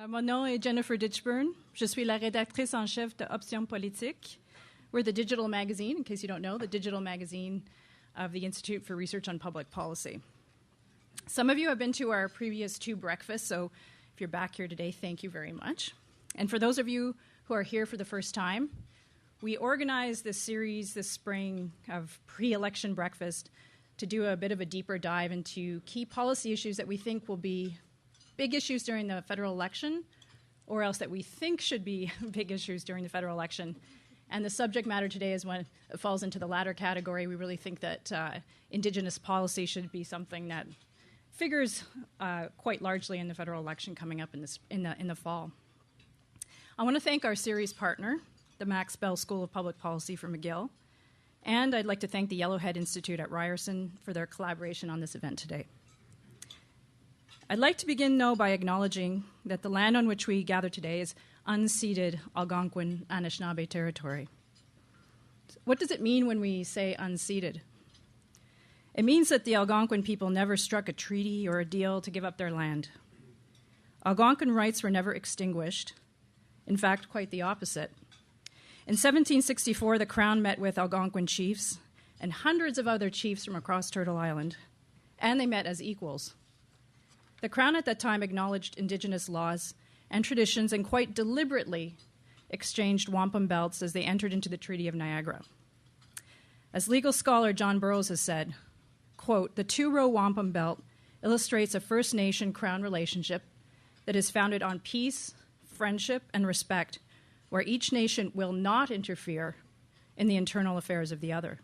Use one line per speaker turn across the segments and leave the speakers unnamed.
Mon nom est Jennifer Ditchburn. Je suis la rédactrice en chef de Options Politique. We're the digital magazine, in case you don't know, the digital magazine of the Institute for Research on Public Policy. Some of you have been to our previous two breakfasts, so if you're back here today, thank you very much. And for those of you who are here for the first time, we organized this series this spring of pre-election breakfast to do a bit of a deeper dive into key policy issues that we think will be big issues during the federal election, or else that we think should be big issues during the federal election. And the subject matter today is one that falls into the latter category. We really think that Indigenous policy should be something that figures quite largely in the federal election coming up in the fall. I want to thank our series partner, the Max Bell School of Public Policy for McGill, and I'd like to thank the Yellowhead Institute at Ryerson for their collaboration on this event today. I'd like to begin, though, by acknowledging that the land on which we gather today is unceded Algonquin Anishinaabe territory. What does it mean when we say unceded? It means that the Algonquin people never struck a treaty or a deal to give up their land. Algonquin rights were never extinguished. In fact, quite the opposite. In 1764, the Crown met with Algonquin chiefs and hundreds of other chiefs from across Turtle Island, and they met as equals. The Crown at that time acknowledged Indigenous laws and traditions and quite deliberately exchanged wampum belts as they entered into the Treaty of Niagara. As legal scholar John Burroughs has said, quote, "The two-row wampum belt illustrates a First Nation-Crown relationship that is founded on peace, friendship, and respect, where each nation will not interfere in the internal affairs of the other."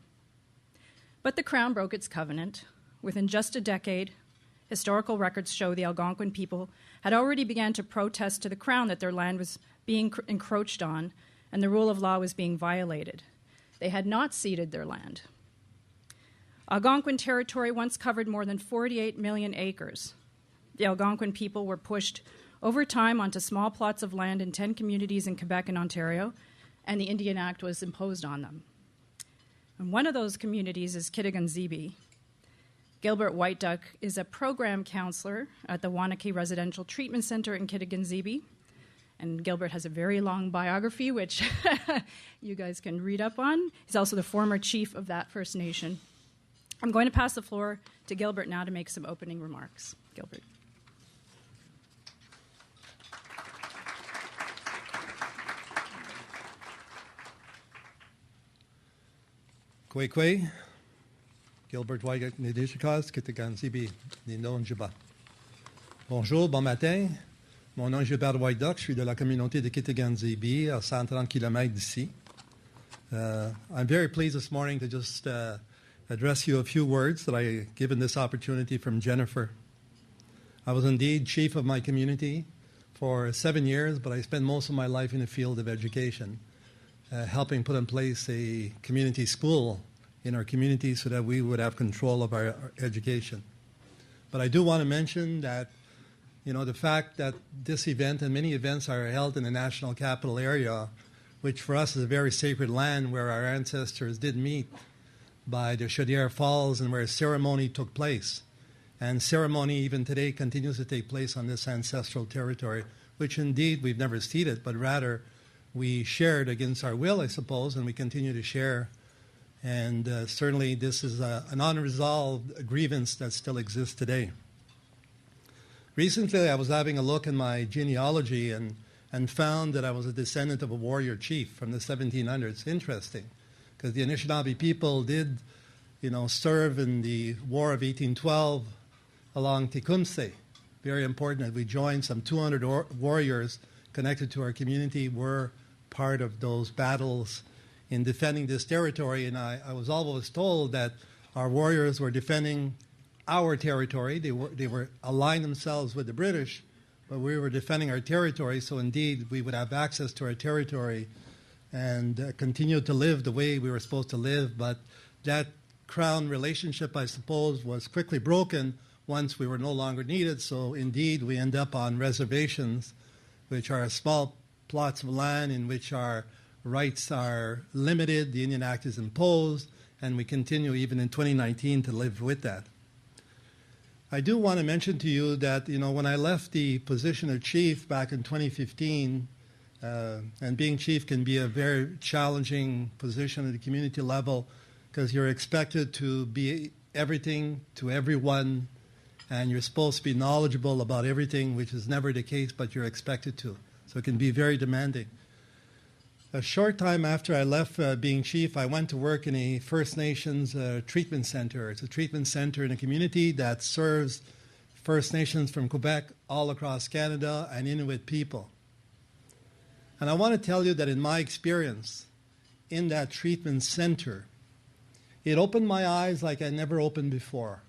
But the Crown broke its covenant. Within just a decade, historical records show the Algonquin people had already begun to protest to the Crown that their land was being encroached on and the rule of law was being violated. They had not ceded their land. Algonquin territory once covered more than 48 million acres. The Algonquin people were pushed over time onto small plots of land in 10 communities in Quebec and Ontario, and the Indian Act was imposed on them. And one of those communities is Kittigan-Zibi. Gilbert Whiteduck is a program counselor at the Wanaki Residential Treatment Centre in Kittigan-Zibi. And Gilbert has a very long biography, which you guys can read up on. He's also the former chief of that First Nation. I'm going to pass the floor to Gilbert now to make some opening remarks. Gilbert.
Kwekwe. Gilbert Whiteduck, Nidishikaz, Kittigan-Zibi, Nindonjiba. Bonjour, bon matin. Mon nom est Gilbert Whiteduck. Je suis de la communauté de Kittigan-Zibi, à 130 km d'ici. I'm very pleased this morning to just address you a few words that I given this opportunity from Jennifer. I was indeed chief of my community for 7 years, but I spent most of my life in the field of education, helping put in place a community school in our community so that we would have control of our education. But I do want to mention that, the fact that this event and many events are held in the National Capital Area, which for us is a very sacred land where our ancestors did meet by the Chaudière Falls and where ceremony took place. And ceremony even today continues to take place on this ancestral territory, which indeed we've never ceded, but rather we shared against our will, I suppose, and we continue to share. And certainly this is an unresolved grievance that still exists today. Recently, I was having a look in my genealogy and found that I was a descendant of a warrior chief from the 1700s. Interesting, because the Anishinaabe people did, serve in the War of 1812 along Tecumseh. Very important that we joined. Some 200 warriors connected to our community were part of those battles in defending this territory, and I was always told that our warriors were defending our territory. They were aligned themselves with the British, but we were defending our territory, so indeed we would have access to our territory and continue to live the way we were supposed to live. But that Crown relationship, I suppose, was quickly broken once we were no longer needed, so indeed we end up on reservations, which are small plots of land in which our rights are limited, the Indian Act is imposed, and we continue even in 2019 to live with that. I do want to mention to you that, when I left the position of chief back in 2015, and being chief can be a very challenging position at the community level because you're expected to be everything to everyone, and you're supposed to be knowledgeable about everything, which is never the case, but you're expected to. So it can be very demanding. A short time after I left being chief, I went to work in a First Nations treatment center. It's a treatment center in a community that serves First Nations from Quebec all across Canada and Inuit people. And I want to tell you that in my experience in that treatment center, it opened my eyes like I never opened before.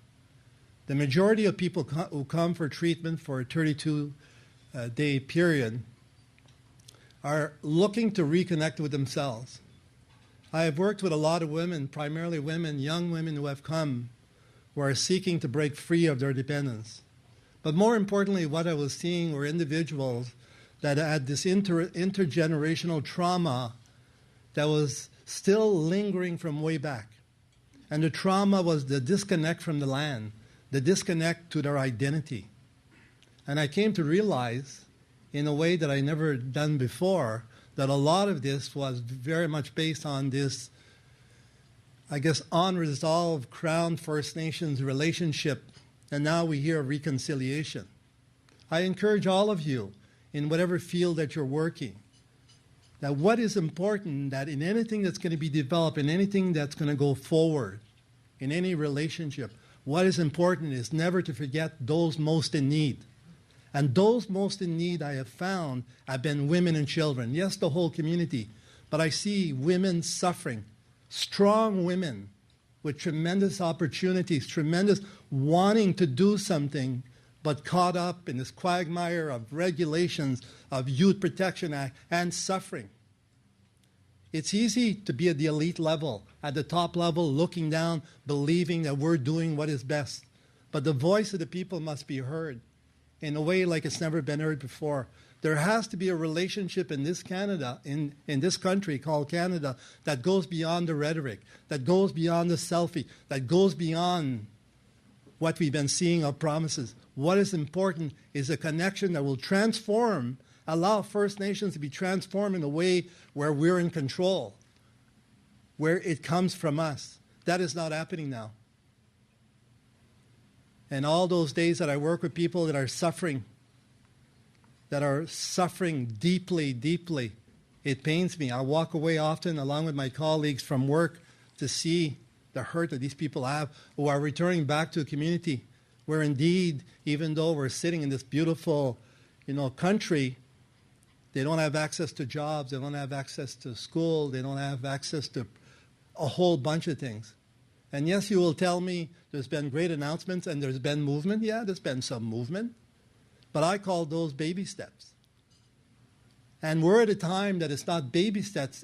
The majority of people who come for treatment for a 32-day period are looking to reconnect with themselves. I have worked with a lot of women, primarily women, young women who have come, who are seeking to break free of their dependence. But more importantly, what I was seeing were individuals that had this intergenerational trauma that was still lingering from way back. And the trauma was the disconnect from the land, the disconnect to their identity. And I came to realize, in a way that I never done before, that a lot of this was very much based on this, I guess, unresolved Crown First Nations relationship, and now we hear of reconciliation. I encourage all of you, in whatever field that you're working, that what is important, that in anything that's going to be developed, in anything that's going to go forward, in any relationship, what is important is never to forget those most in need. And those most in need, I have found, have been women and children. Yes, the whole community. But I see women suffering, strong women with tremendous opportunities, tremendous wanting to do something, but caught up in this quagmire of regulations, of Youth Protection Act, and suffering. It's easy to be at the elite level, at the top level, looking down, believing that we're doing what is best. But the voice of the people must be heard in a way like it's never been heard before. There has to be a relationship in this Canada, in this country called Canada, that goes beyond the rhetoric, that goes beyond the selfie, that goes beyond what we've been seeing of promises. What is important is a connection that will transform, allow First Nations to be transformed in a way where we're in control, where it comes from us. That is not happening now. And all those days that I work with people that are suffering deeply, deeply, it pains me. I walk away often along with my colleagues from work to see the hurt that these people have who are returning back to a community where indeed, even though we're sitting in this beautiful, country, they don't have access to jobs, they don't have access to school, they don't have access to a whole bunch of things. And yes, you will tell me there's been great announcements and there's been movement. Yeah, there's been some movement. But I call those baby steps. And we're at a time that it's not baby steps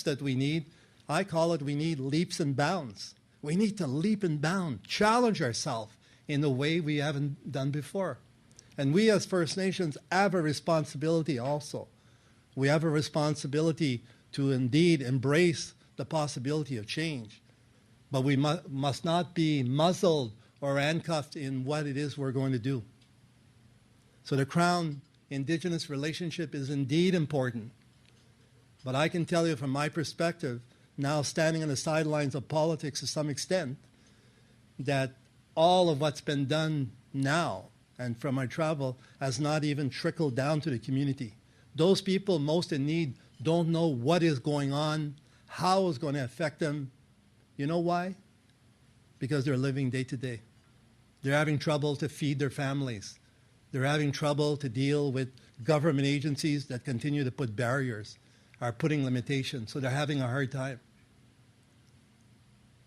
that we need. I call it we need leaps and bounds. We need to leap and bound, challenge ourselves in a way we haven't done before. And we as First Nations have a responsibility also. We have a responsibility to indeed embrace the possibility of change. But we must not be muzzled or handcuffed in what it is we're going to do. So the Crown-Indigenous relationship is indeed important. But I can tell you from my perspective, now standing on the sidelines of politics to some extent, that all of what's been done now and from my travel has not even trickled down to the community. Those people most in need don't know what is going on, how it's going to affect them. You know why? Because they're living day to day. They're having trouble to feed their families. They're having trouble to deal with government agencies that continue to put barriers, are putting limitations, so they're having a hard time.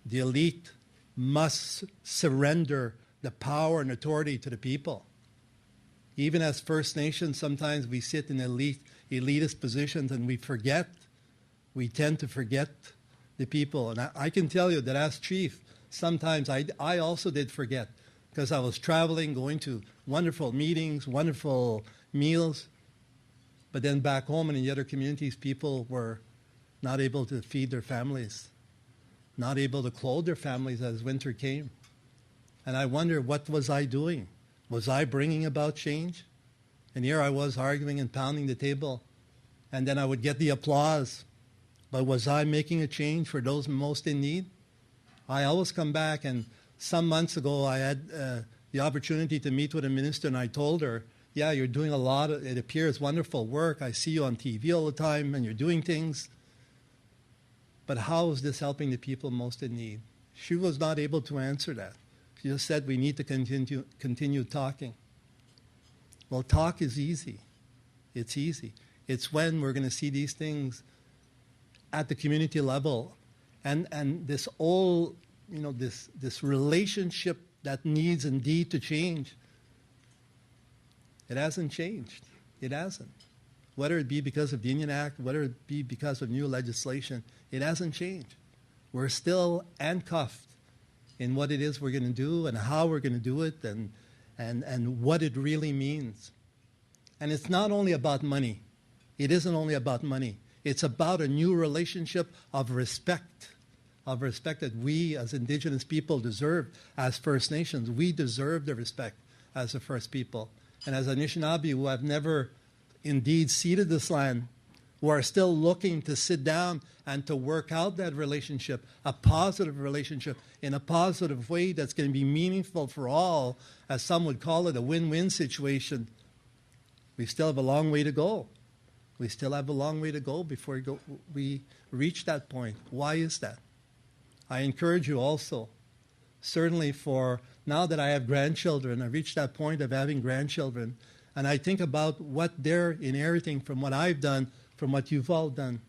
The elite must surrender the power and authority to the people. Even as First Nations, sometimes we sit in elitist positions and we tend to forget the people. And I can tell you that as chief, sometimes I also did forget, because I was traveling, going to wonderful meetings, wonderful meals. But then back home and in the other communities, people were not able to feed their families, not able to clothe their families as winter came. And I wonder, what was I doing? Was I bringing about change? And here I was arguing and pounding the table, and then I would get the applause. But was I making a change for those most in need? I always come back, and some months ago I had the opportunity to meet with a minister, and I told her, yeah, you're doing a lot of, it appears, wonderful work. I see you on TV all the time, and you're doing things. But how is this helping the people most in need? She was not able to answer that. She just said we need to continue talking. Well, talk is easy. It's easy. It's when we're going to see these things at the community level, and this whole, this relationship that needs indeed to change. It hasn't changed. It hasn't. Whether it be because of the Indian Act, whether it be because of new legislation, it hasn't changed. We're still handcuffed in what it is we're going to do and how we're going to do it and what it really means. And it's not only about money. It isn't only about money. It's about a new relationship of respect that we as Indigenous people deserve as First Nations. We deserve the respect as the First People. And as Anishinaabe, who have never indeed ceded this land, who are still looking to sit down and to work out that relationship, a positive relationship, in a positive way that's going to be meaningful for all, as some would call it, a win-win situation. We still have a long way to go. We still have a long way to go before we reach that point. Why is that? I encourage you also, certainly for now that I have grandchildren, I reached that point of having grandchildren, and I think about what they're inheriting from what I've done, from what you've all done.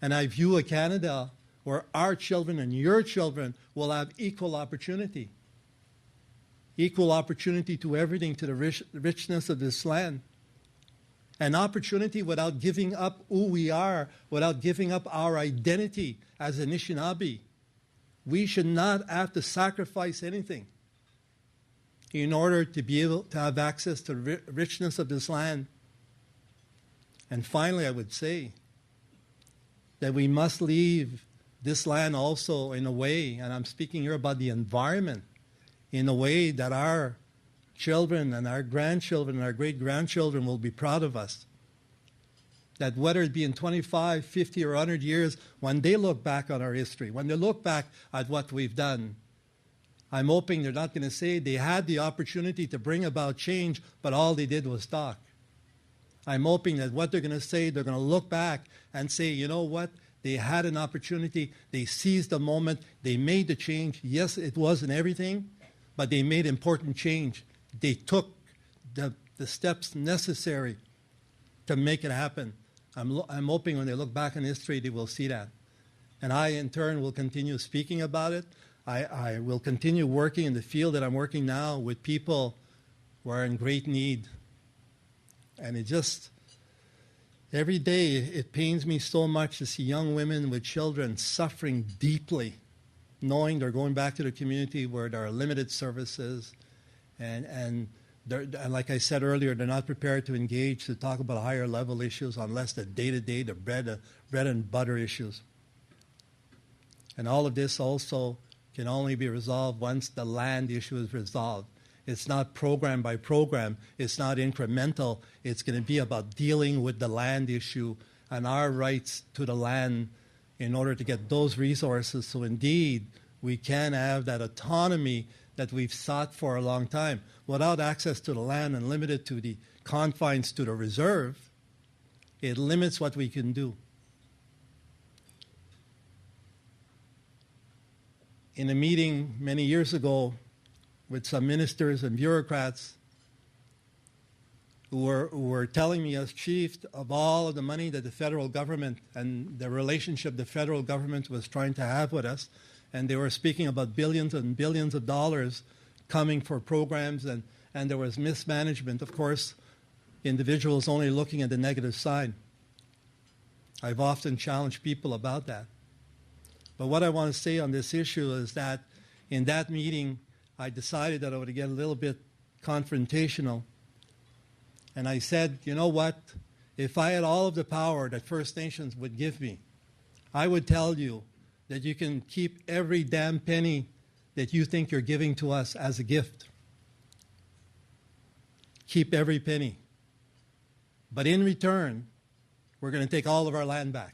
And I view a Canada where our children and your children will have equal opportunity. Equal opportunity to everything, to the richness of this land. An opportunity without giving up who we are, without giving up our identity as Anishinaabe. We should not have to sacrifice anything in order to be able to have access to the richness of this land. And finally, I would say that we must leave this land also in a way, and I'm speaking here about the environment, in a way that our children and our grandchildren and our great-grandchildren will be proud of us. That whether it be in 25, 50, or 100 years, when they look back on our history, when they look back at what we've done, I'm hoping they're not going to say they had the opportunity to bring about change, but all they did was talk. I'm hoping that what they're going to say, they're going to look back and say, you know what? They had an opportunity. They seized the moment. They made the change. Yes, it wasn't everything, but they made important change. They took the steps necessary to make it happen. I'm hoping when they look back in history, they will see that. And I, in turn, will continue speaking about it. I will continue working in the field that I'm working now with people who are in great need. And it just, every day, it pains me so much to see young women with children suffering deeply, knowing they're going back to the community where there are limited services. And like I said earlier, they're not prepared to engage to talk about higher level issues unless the day-to-day, the bread and butter issues. And all of this also can only be resolved once the land issue is resolved. It's not program by program. It's not incremental. It's going to be about dealing with the land issue and our rights to the land in order to get those resources so indeed we can have that autonomy that we've sought for a long time. Without access to the land and limited to the confines to the reserve, it limits what we can do. In a meeting many years ago with some ministers and bureaucrats who were telling me as chief of all of the money that the federal government and the relationship the federal government was trying to have with us, and they were speaking about billions and billions of dollars coming for programs, and there was mismanagement. Of course, individuals only looking at the negative side. I've often challenged people about that. But what I want to say on this issue is that in that meeting, I decided that I would get a little bit confrontational. And I said, you know what? If I had all of the power that First Nations would give me, I would tell you that you can keep every damn penny that you think you're giving to us as a gift. Keep every penny. But in return, we're going to take all of our land back.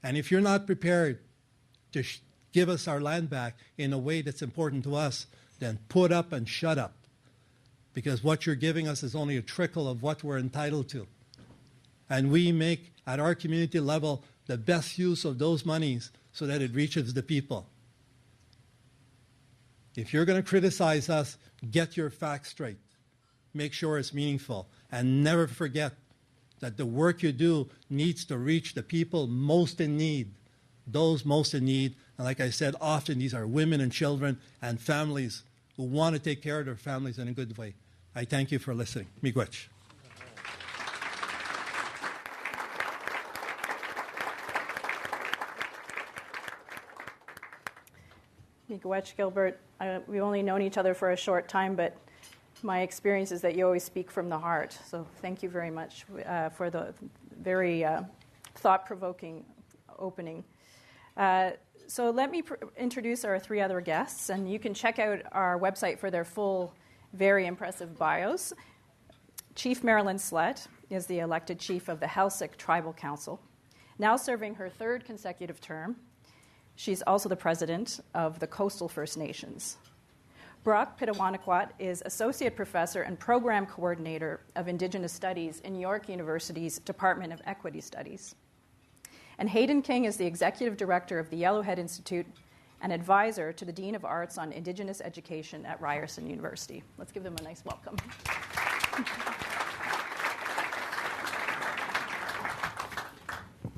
And if you're not prepared to give us our land back in a way that's important to us, then put up and shut up. Because what you're giving us is only a trickle of what we're entitled to. And we make, at our community level, the best use of those monies so that it reaches the people. If you're going to criticize us, get your facts straight. Make sure it's meaningful. And never forget that the work you do needs to reach the people most in need, those most in need. And like I said, often these are women and children and families who want to take care of their families in a good way. I thank you for listening. Miigwech.
Miigwech, Gilbert. We've only known each other for a short time, but my experience is that you always speak from the heart. So thank you very much for the very thought-provoking opening. So let me introduce our three other guests, and you can check out our website for their full, very impressive bios. Chief Marilyn Slett is the elected chief of the Heiltsuk Tribal Council, now serving her third consecutive term. She's also the president of the Coastal First Nations. Brock Pitawanakwat is associate professor and program coordinator of Indigenous Studies in York University's Department of Equity Studies. And Hayden King is the executive director of the Yellowhead Institute and advisor to the Dean of Arts on Indigenous Education at Ryerson University. Let's give them a nice welcome.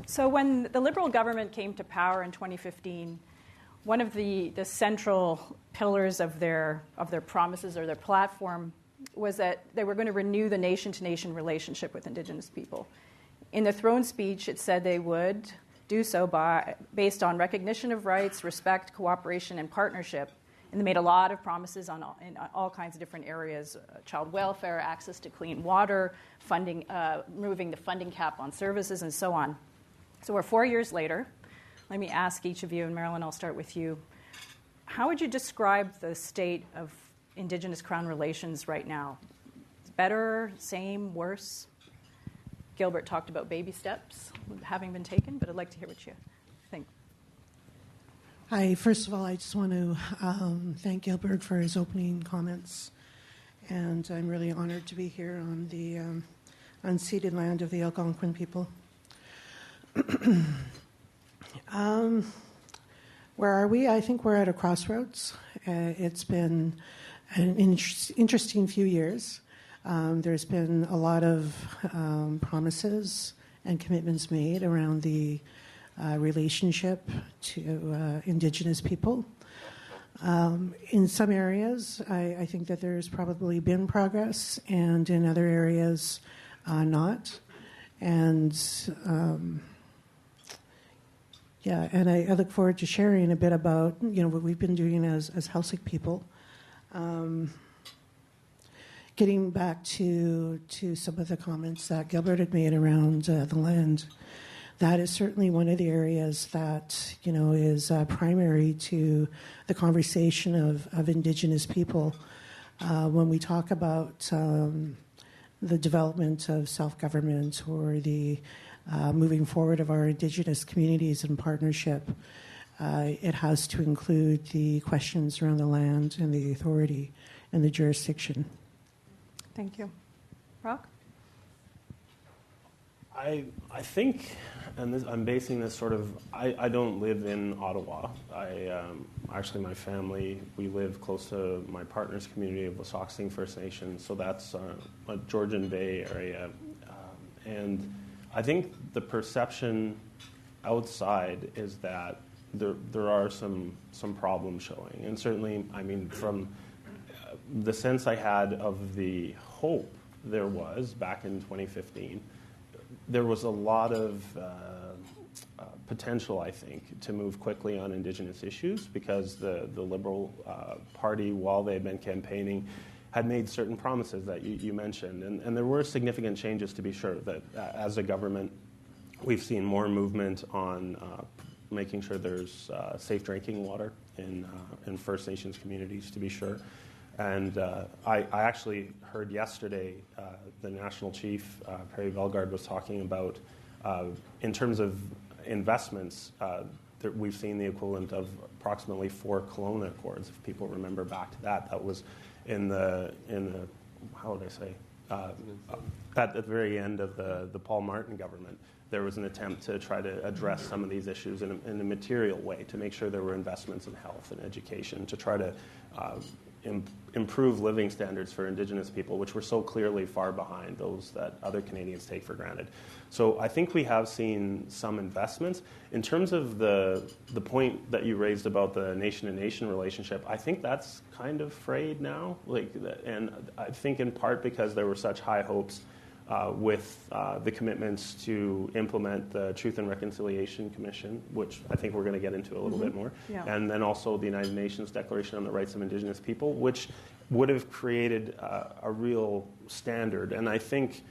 So when the Liberal government came to power in 2015, one of the central pillars of their promises or their platform was that they were going to renew the nation-to-nation relationship with Indigenous people. In the throne speech, it said they would do so based on recognition of rights, respect, cooperation, and partnership. And they made a lot of promises in all kinds of different areas: child welfare, access to clean water, funding, removing the funding cap on services, and so on. So we're 4 years later. Let me ask each of you, and Marilyn, I'll start with you. How would you describe the state of Indigenous-Crown relations right now? Better, same, worse? Gilbert talked about baby steps having been taken, but I'd like to hear what you think.
Hi, first of all, I just want to thank Gilbert for his opening comments. And I'm really honored to be here on the unceded land of the Algonquin people. Where are we? I think we're at a crossroads. It's been an interesting few years. There's been a lot of promises and commitments made around the relationship to Indigenous people. In some areas, I think that there's probably been progress, and in other areas, not. And and I look forward to sharing a bit about what we've been doing as Heiltsuk people. Getting back to some of the comments that Gilbert had made around the land, that is certainly one of the areas that is primary to the conversation of Indigenous people when we talk about the development of self-government or the moving forward of our Indigenous communities in partnership. It has to include the questions around the land and the authority and the jurisdiction.
Thank you. Brock?
I think, and I'm basing this sort of, I don't live in Ottawa. Actually, my family, we live close to my partner's community of áwázitų First Nation, so that's a Georgian Bay area. And I think the perception outside is that there are some problems showing. And certainly, I mean, from the sense I had of the hope there was back in 2015, there was a lot of potential, I think, to move quickly on Indigenous issues because the Liberal Party, while they had been campaigning, had made certain promises that you mentioned. And there were significant changes, to be sure, that as a government, we've seen more movement on making sure there's safe drinking water in First Nations communities, to be sure. And I actually heard yesterday the National Chief, Perry Bellegarde, was talking about, in terms of investments, we've seen the equivalent of approximately 4 Kelowna Accords, if people remember back to that. That was in the how would I say, at the very end of the Paul Martin government. There was an attempt to try to address some of these issues in a material way, to make sure there were investments in health and education, to try to improve living standards for Indigenous people, which were so clearly far behind those that other Canadians take for granted. So I think we have seen some investments. In terms of the point that you raised about the nation-to-nation relationship, I think that's kind of frayed now. And I think in part because there were such high hopes with the commitments to implement the Truth and Reconciliation Commission, which I think we're going to get into a little bit more, and then also the United Nations Declaration on the Rights of Indigenous People, which would have created a real standard, and I think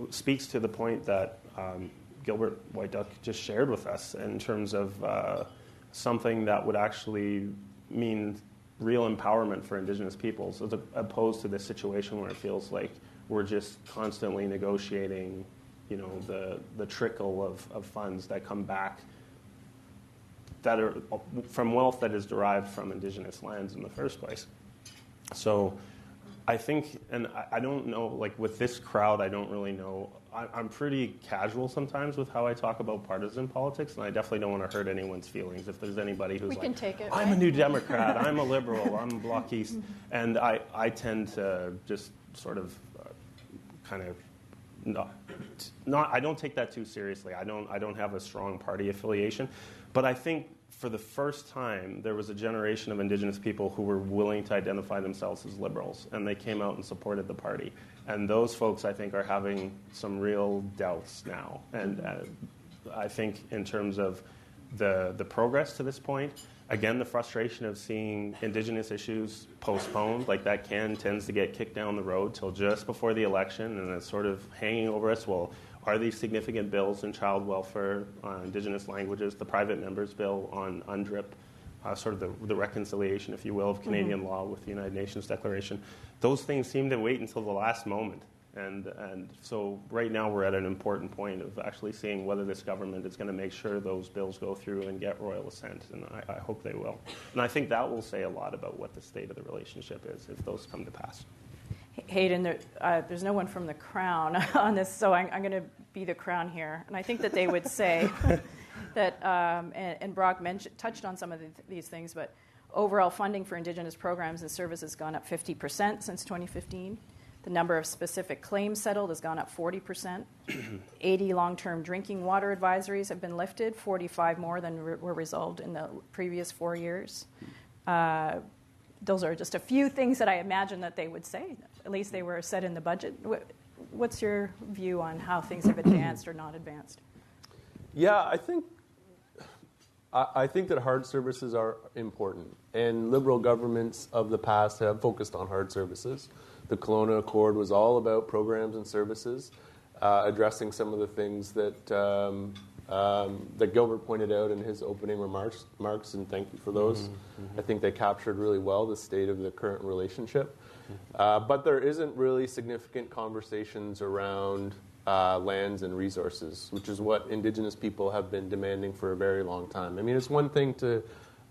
speaks to the point that Gilbert Whiteduck just shared with us in terms of something that would actually mean real empowerment for Indigenous peoples, as opposed to this situation where it feels like we're just constantly negotiating, the trickle of funds that come back that are from wealth that is derived from Indigenous lands in the first place. So I think, and I don't know, with this crowd, I don't really know. I'm pretty casual sometimes with how I talk about partisan politics, and I definitely don't want to hurt anyone's feelings. If there's anybody who's
can take it,
I'm a New Democrat, I'm a liberal, I'm Bloc East, and I tend to just sort of kind of not. I don't take that too seriously. I don't have a strong party affiliation, but I think for the first time there was a generation of Indigenous people who were willing to identify themselves as liberals, and they came out and supported the party. And those folks, I think, are having some real doubts now. And I think in terms of the progress to this point, again, the frustration of seeing Indigenous issues postponed, that tends to get kicked down the road till just before the election, and it's sort of hanging over us. Well, are these significant bills in child welfare, Indigenous languages, the private members bill on UNDRIP, sort of the reconciliation, if you will, of Canadian law with the United Nations Declaration? Those things seem to wait until the last moment. And so right now we're at an important point of actually seeing whether this government is going to make sure those bills go through and get royal assent, and I hope they will. And I think that will say a lot about what the state of the relationship is if those come to pass.
Hayden, there's no one from the Crown on this, so I'm going to be the Crown here. And I think that they would say that, and Brock touched on some of these things, but overall funding for Indigenous programs and services has gone up 50% since 2015. The number of specific claims settled has gone up 40%. 80 long-term drinking water advisories have been lifted, 45 more than were resolved in the previous 4 years. Those are just a few things that I imagine that they would say. At least they were set in the budget. What's your view on how things have advanced or not advanced?
Yeah, I think that hard services are important, and Liberal governments of the past have focused on hard services. The Kelowna Accord was all about programs and services, addressing some of the things that that Gilbert pointed out in his opening remarks, and thank you for those. I think they captured really well the state of the current relationship. But there isn't really significant conversations around lands and resources, which is what Indigenous people have been demanding for a very long time. I mean, it's one thing to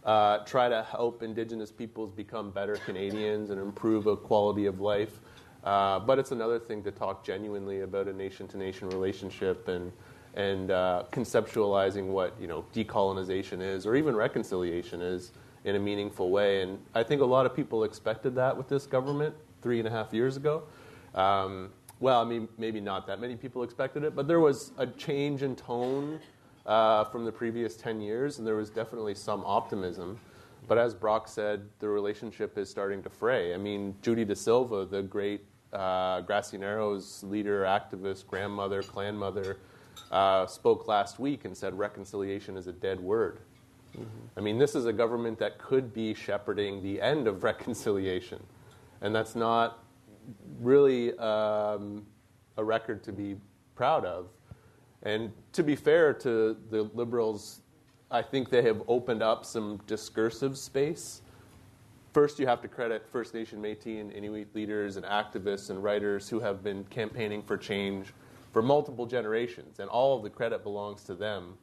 try to help Indigenous peoples become better Canadians and improve a quality of life, but it's another thing to talk genuinely about a nation-to-nation relationship and conceptualizing what decolonization is, or even reconciliation is, in a meaningful way. And I think a lot of people expected that with this government 3.5 years ago. Well, I mean, maybe not that many people expected it, but there was a change in tone from the previous 10 years, and there was definitely some optimism. But as Brock said, the relationship is starting to fray. I mean, Judy Da Silva, the great Grassy Narrows leader, activist, grandmother, clan mother, spoke last week and said reconciliation is a dead word. I mean, this is a government that could be shepherding the end of reconciliation, and that's not really a record to be proud of. And to be fair to the Liberals I think they have opened up some discursive space. First, you have to credit First Nation, Métis, and Inuit leaders and activists and writers who have been campaigning for change for multiple generations, and all of the credit belongs to them.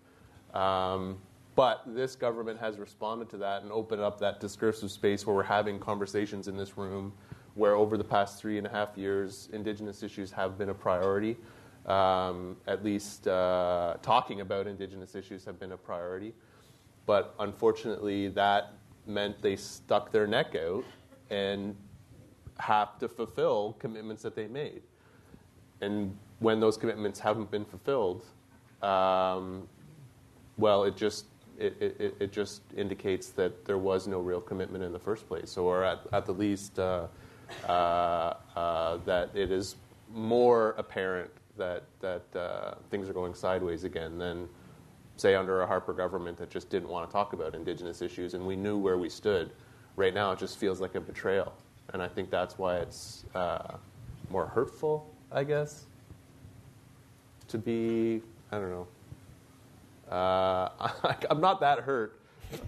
But this government has responded to that and opened up that discursive space where we're having conversations in this room where over the past 3.5 years, Indigenous issues have been a priority. At least talking about Indigenous issues have been a priority. But unfortunately, that meant they stuck their neck out and have to fulfill commitments that they made. And when those commitments haven't been fulfilled, well, it just indicates that there was no real commitment in the first place, or at the least that it is more apparent that things are going sideways again than, say, under a Harper government that just didn't want to talk about Indigenous issues, and we knew where we stood. Right now, it just feels like a betrayal, and I think that's why it's more hurtful, I guess, to be, I don't know. I'm not that hurt.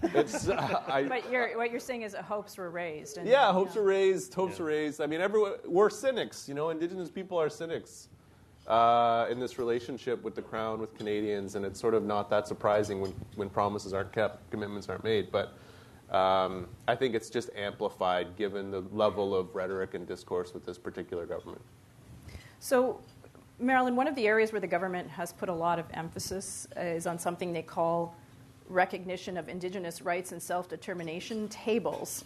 It's,
but what you're saying is that hopes were raised. And,
yeah, hopes were raised. Hopes were raised. I mean, we're cynics. Indigenous people are cynics in this relationship with the Crown, with Canadians, and it's sort of not that surprising when promises aren't kept, commitments aren't made. But I think it's just amplified given the level of rhetoric and discourse with this particular government.
So, Marilyn, one of the areas where the government has put a lot of emphasis is on something they call recognition of Indigenous rights and self-determination tables.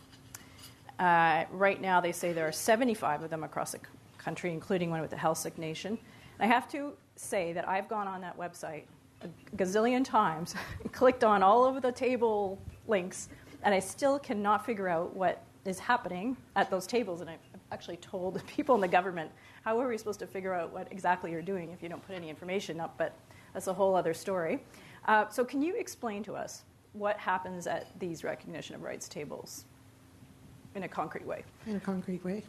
Right now, they say there are 75 of them across the country, including one with the Heiltsuk Nation. I have to say that I've gone on that website a gazillion times, clicked on all of the table links, and I still cannot figure out what is happening at those tables. And I've actually told people in the government, how are we supposed to figure out what exactly you're doing if you don't put any information up? But that's a whole other story. So can you explain to us what happens at these recognition of rights tables in a concrete way?
In a concrete way.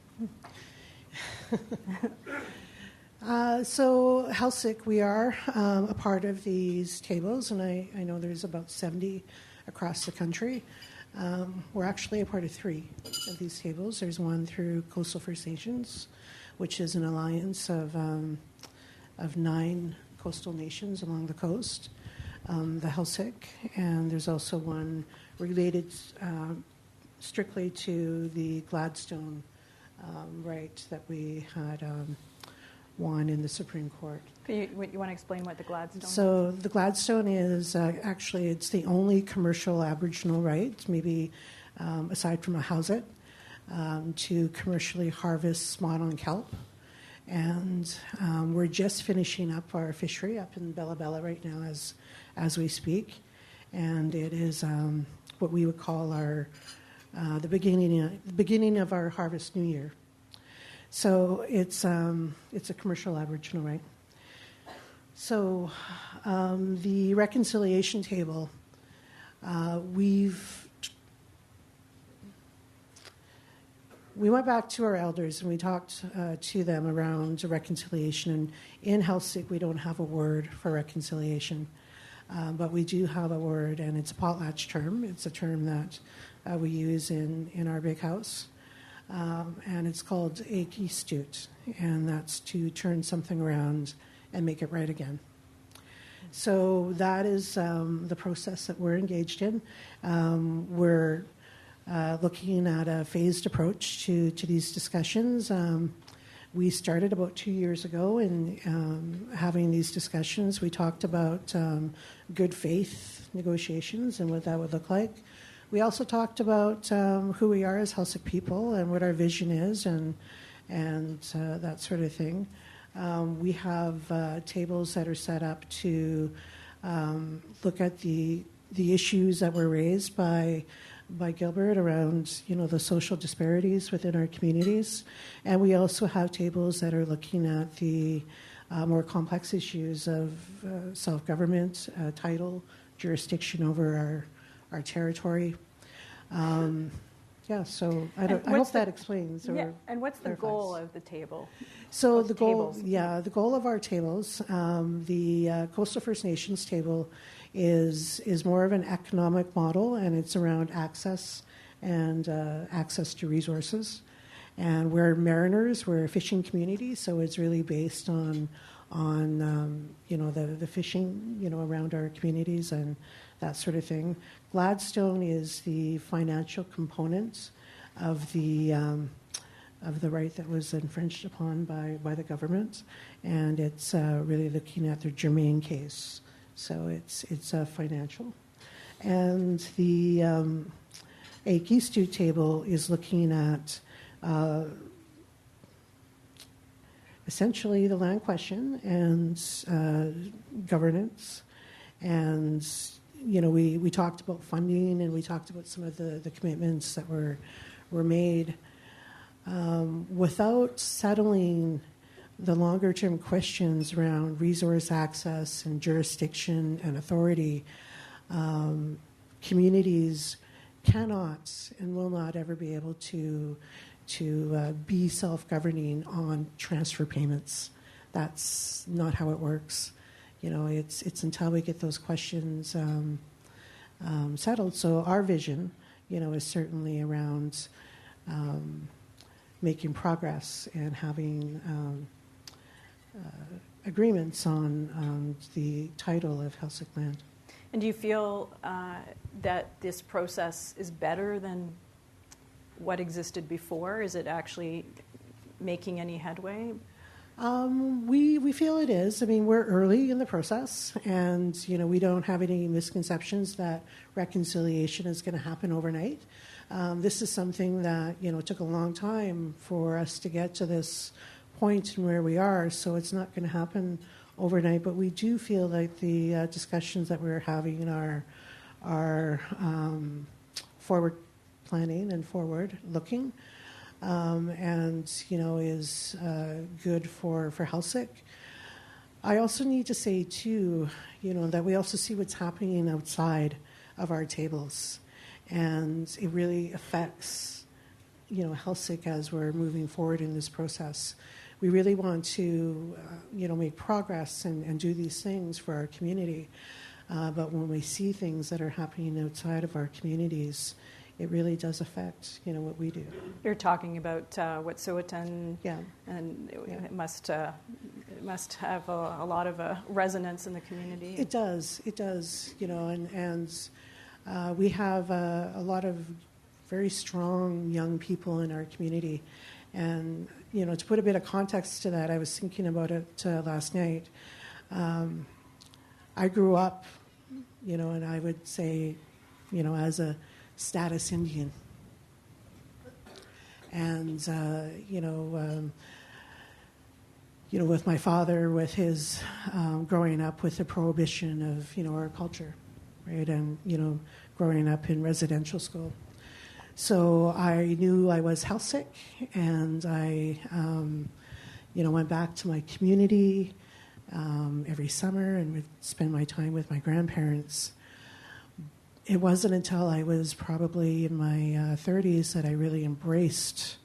So Heiltsuk, we are a part of these tables, and I know there's about 70 across the country. We're actually a part of 3 of these tables. There's one through Coastal First Nations, which is an alliance of 9 coastal nations along the coast, the Heiltsuk, and there's also one related strictly to the Gladstone right that we had won in the Supreme Court.
You want to explain what the Gladstone is?
So the Gladstone is actually, it's the only commercial Aboriginal right, maybe aside from a Howzit, to commercially harvest smawn kelp. And we're just finishing up our fishery up in Bella Bella right now as we speak. And it is what we would call our the beginning of our harvest new year. So it's a commercial Aboriginal right. So the reconciliation table, we went back to our elders and we talked to them around reconciliation. And in Heiltsuk, we don't have a word for reconciliation, but we do have a word, and it's a potlatch term. It's a term that we use in our big house, and it's called áwázizott, and that's to turn something around and make it right again. So that is the process that we're engaged in. We're looking at a phased approach to these discussions. We started about 2 years ago in having these discussions. We talked about good faith negotiations and what that would look like. We also talked about who we are as Heiltsuk people and what our vision is and that sort of thing. We have tables that are set up to look at the issues that were raised by Gilbert around, the social disparities within our communities. And we also have tables that are looking at the more complex issues of self-government, title, jurisdiction over our territory. So I hope that explains. Or
and what's the goal of the table?
So the goal of our tables, the Coastal First Nations table is more of an economic model, and it's around access and access to resources. And we're mariners, we're a fishing community, so it's really based on the fishing, around our communities and that sort of thing. Gladstone is the financial component of the right that was infringed upon by the government, and it's really looking at their germane case. So it's financial, and the áwázitų table is looking at essentially the land question and governance. And, we talked about funding, and we talked about some of the commitments that were made. Without settling the longer-term questions around resource access and jurisdiction and authority, communities cannot and will not ever be able to be self-governing on transfer payments. That's not how it works. It's until we get those questions settled. So our vision, is certainly around making progress and having agreements on the title of Heiltsuk land.
And do you feel that this process is better than what existed before? Is it actually making any headway?
We feel it is. I mean, we're early in the process, and we don't have any misconceptions that reconciliation is going to happen overnight. This is something that took a long time for us to get to this point and where we are. So it's not going to happen overnight. But we do feel like the discussions that we're having are forward planning and forward looking. And is good for Heiltsuk. I also need to say too, that we also see what's happening outside of our tables, and it really affects Heiltsuk as we're moving forward in this process. We really want to make progress and do these things for our community, but when we see things that are happening outside of our communities, it really does affect, what we do.
You're talking about Wet'suwet'en,
yeah,
and it must have a lot of resonance in the community.
It does, and we have a lot of very strong young people in our community, and to put a bit of context to that, I was thinking about it last night. I grew up, and I would say, as a status Indian, and with my father, with his growing up with the prohibition of our culture, right, and growing up in residential school. So I knew I was Heiltsuk, and I went back to my community every summer and would spend my time with my grandparents. It wasn't until I was probably in my 30s that I really embraced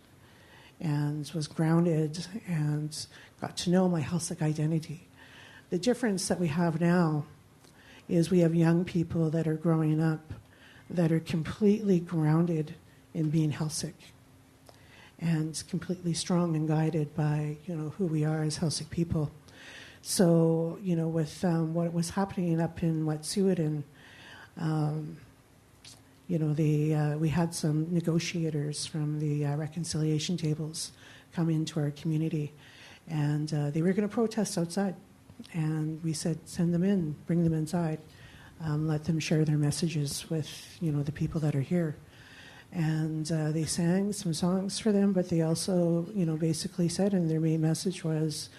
and was grounded and got to know my Heiltsuk identity. The difference that we have now is we have young people that are growing up that are completely grounded in being Heiltsuk and completely strong and guided by who we are as Heiltsuk people. So with what was happening up in Wet'suwet'en, we had some negotiators from the reconciliation tables come into our community, and they were going to protest outside. And we said, send them in, bring them inside, let them share their messages with the people that are here. And they sang some songs for them, but they also basically said, and their main message was,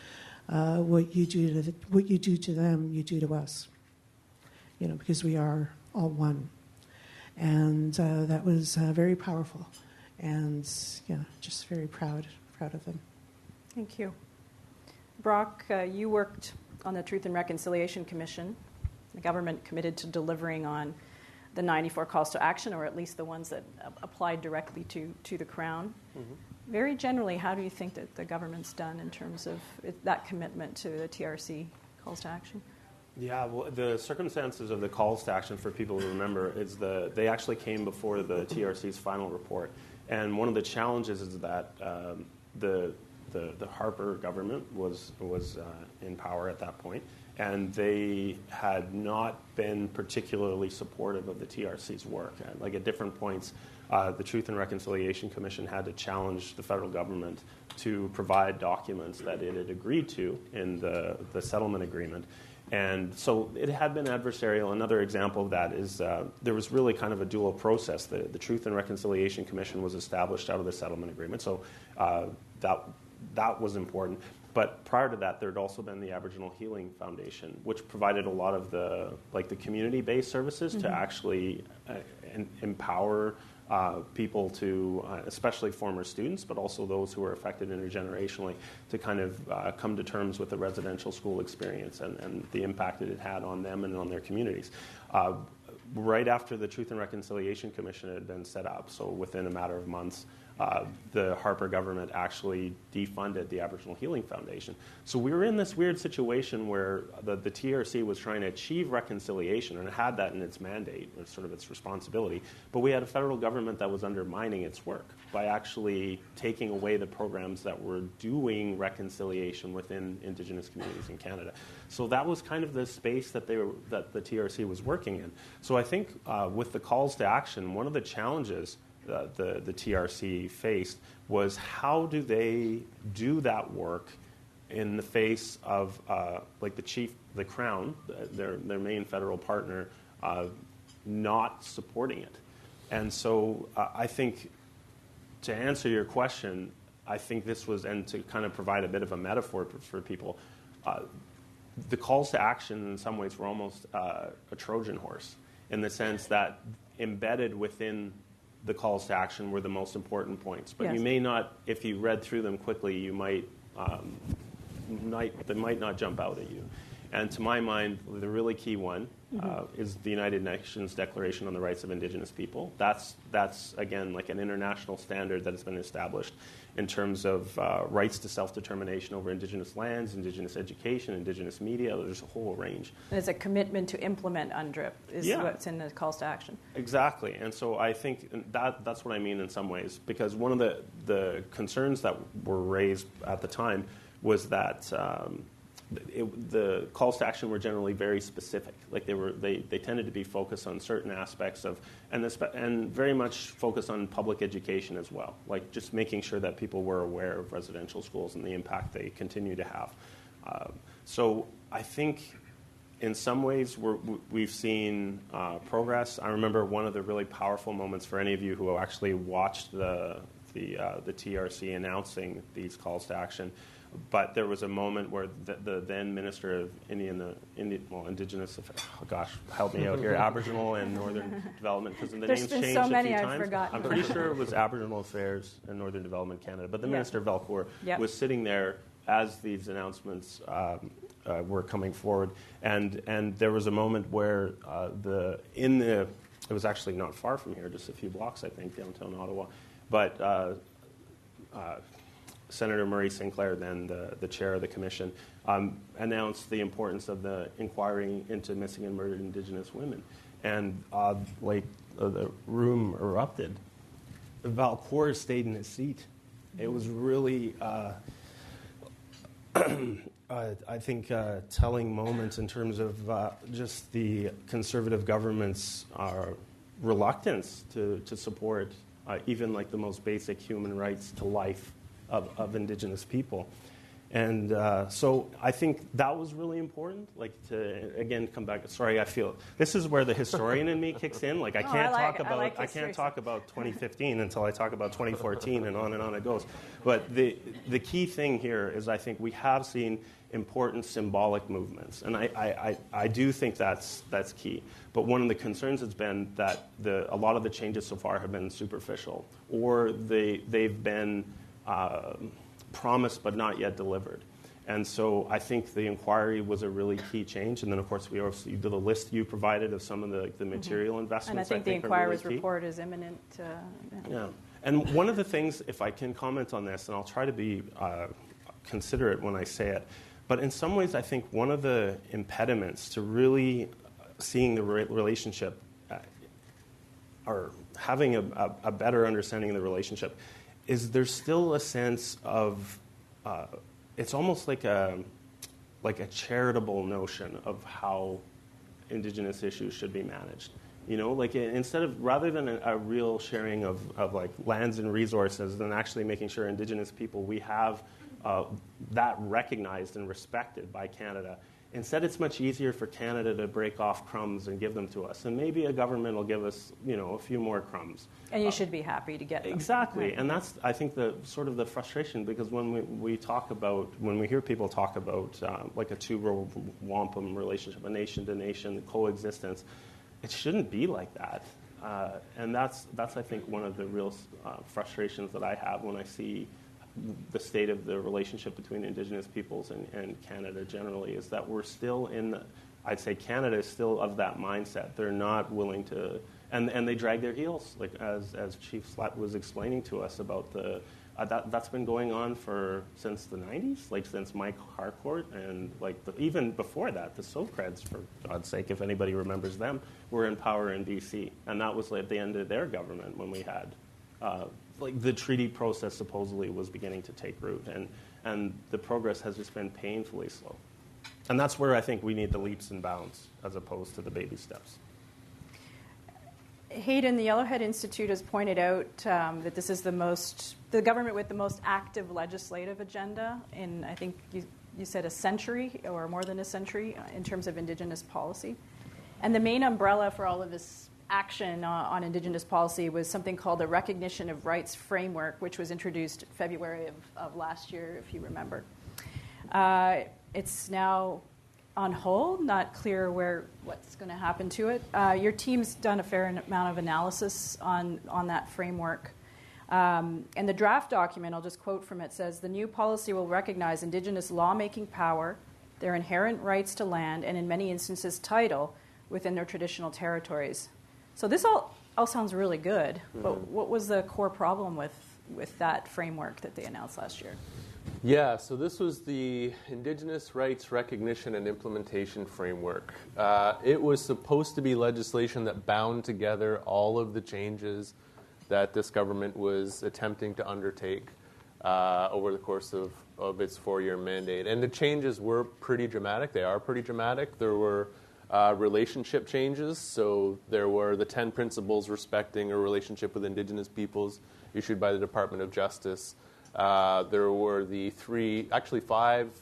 what you do to them, you do to us. Because we are all one. And that was very powerful, and just very proud of them.
Thank you. Brock, you worked on the Truth and Reconciliation Commission. The government committed to delivering on the 94 calls to action, or at least the ones that applied directly to the Crown. Mm-hmm. Very generally, how do you think that the government's done in terms of that commitment to the TRC calls to action?
Yeah, well, the circumstances of the calls to action, for people to remember, is they actually came before the TRC's final report. And one of the challenges is that the Harper government was in power at that point, and they had not been particularly supportive of the TRC's work. Like at different points, the Truth and Reconciliation Commission had to challenge the federal government to provide documents that it had agreed to in the settlement agreement. And so it had been adversarial. Another example of that is there was really kind of a dual process. The Truth and Reconciliation Commission was established out of the settlement agreement, so that was important. But prior to that, there had also been the Aboriginal Healing Foundation, which provided a lot of the community-based services to actually empower people to, especially former students, but also those who were affected intergenerationally, to kind of come to terms with the residential school experience and the impact that it had on them and on their communities. Right after the Truth and Reconciliation Commission had been set up, so within a matter of months, the Harper government actually defunded the Aboriginal Healing Foundation. So we were in this weird situation where the TRC was trying to achieve reconciliation, and it had that in its mandate, or sort of its responsibility, but we had a federal government that was undermining its work by actually taking away the programs that were doing reconciliation within Indigenous communities in Canada. So that was kind of the space that the TRC was working in. So I think with the calls to action, one of the challenges the TRC faced was how do they do that work in the face of the Crown, their main federal partner, not supporting it. And so I think, to answer your question, I think this was, and to kind of provide a bit of a metaphor for people, the calls to action in some ways were almost a Trojan horse, in the sense that embedded within the calls to action were the most important points. But yes, you may not, if you read through them quickly, you they might not jump out at you. And to my mind, the really key one is the United Nations Declaration on the Rights of Indigenous People. That's again, like an international standard that has been established in terms of rights to self-determination over Indigenous lands, Indigenous education, Indigenous media. There's a whole range.
And it's a commitment to implement UNDRIP is what's in the calls to action. Exactly.
And so I think that's what I mean in some ways, because one of the concerns that were raised at the time was that the calls to action were generally very specific. Like they tended to be focused on certain aspects of, and very much focused on public education as well. Like just making sure that people were aware of residential schools and the impact they continue to have. So I think in some ways we've seen progress. I remember one of the really powerful moments for any of you who actually watched the TRC announcing these calls to action. But there was a moment where the then Minister of Indigenous, oh gosh, help me out here, Aboriginal and Northern Development, because the names changed
so many
a few
I've
times.
Forgotten.
I'm pretty sure it was Aboriginal Affairs and Northern Development Canada, but the Minister Valcourt was sitting there as these announcements were coming forward, and there was a moment where it was actually not far from here, just a few blocks, I think, downtown Ottawa, but Senator Murray Sinclair, then the chair of the commission, announced the importance of the inquiry into missing and murdered Indigenous women. And the room erupted. Valcourt stayed in his seat. It was really, I think, telling moments in terms of just the Conservative government's reluctance to support even like the most basic human rights to life of Indigenous people. And so I think that was really important, like to, again, come back. Sorry, I feel, this is where the historian in me kicks in. Like I can't talk about 2015 until I talk about 2014 and on it goes. But the key thing here is I think we have seen important symbolic movements. And I do think that's key. But one of the concerns has been that a lot of the changes so far have been superficial, or they've been promised but not yet delivered. And so I think the inquiry was a really key change. And then, of course, we also did the list you provided of some of the material investments.
And I think the inquiry's report is imminent.
Yeah. And one of the things, if I can comment on this, and I'll try to be considerate when I say it, But in some ways, I think one of the impediments to really seeing the relationship or having a better understanding of the relationship is there's still a sense of it's almost like a charitable notion of how Indigenous issues should be managed. You know, like instead of, rather than a real sharing of like lands and resources, than actually making sure Indigenous people, we have that recognized and respected by Canada. Instead, it's much easier for Canada to break off crumbs and give them to us. And maybe a government will give us, you know, a few more crumbs.
And you should be happy to get them.
Exactly.
Right.
And that's, I think, the sort of the frustration, because when we hear people talk about like a two-row wampum relationship, a nation-to-nation coexistence, it shouldn't be like that. And that's I think, one of the real frustrations that I have when I see the state of the relationship between Indigenous peoples and Canada generally, is that we're still I'd say Canada is still of that mindset. They're not willing to, and they drag their heels, like as Chief Slett was explaining to us about that's been going on since the 90s, like since Mike Harcourt, and like even before that, the Socreds, for God's sake, if anybody remembers them, were in power in BC, and that was like at the end of their government when we had like the treaty process supposedly was beginning to take root, and the progress has just been painfully slow. And that's where I think we need the leaps and bounds as opposed to the baby steps.
Hayden, the Yellowhead Institute has pointed out that this is the government with the most active legislative agenda in, I think you said, a century or more than a century in terms of Indigenous policy. And the main umbrella for all of this action on Indigenous policy was something called the Recognition of Rights Framework, which was introduced February of last year, if you remember. It's now on hold, not clear what's going to happen to it. Your team's done a fair amount of analysis on that framework. And the draft document, I'll just quote from it, says, "The new policy will recognize Indigenous lawmaking power, their inherent rights to land, and in many instances title within their traditional territories." So this all sounds really good, but what was the core problem with that framework that they announced last year?
Yeah, so this was the Indigenous Rights Recognition and Implementation Framework. It was supposed to be legislation that bound together all of the changes that this government was attempting to undertake over the course of its 4-year mandate. And the changes were pretty dramatic. They are pretty dramatic. There were relationship changes. So there were the 10 principles respecting a relationship with Indigenous peoples issued by the Department of Justice. There were the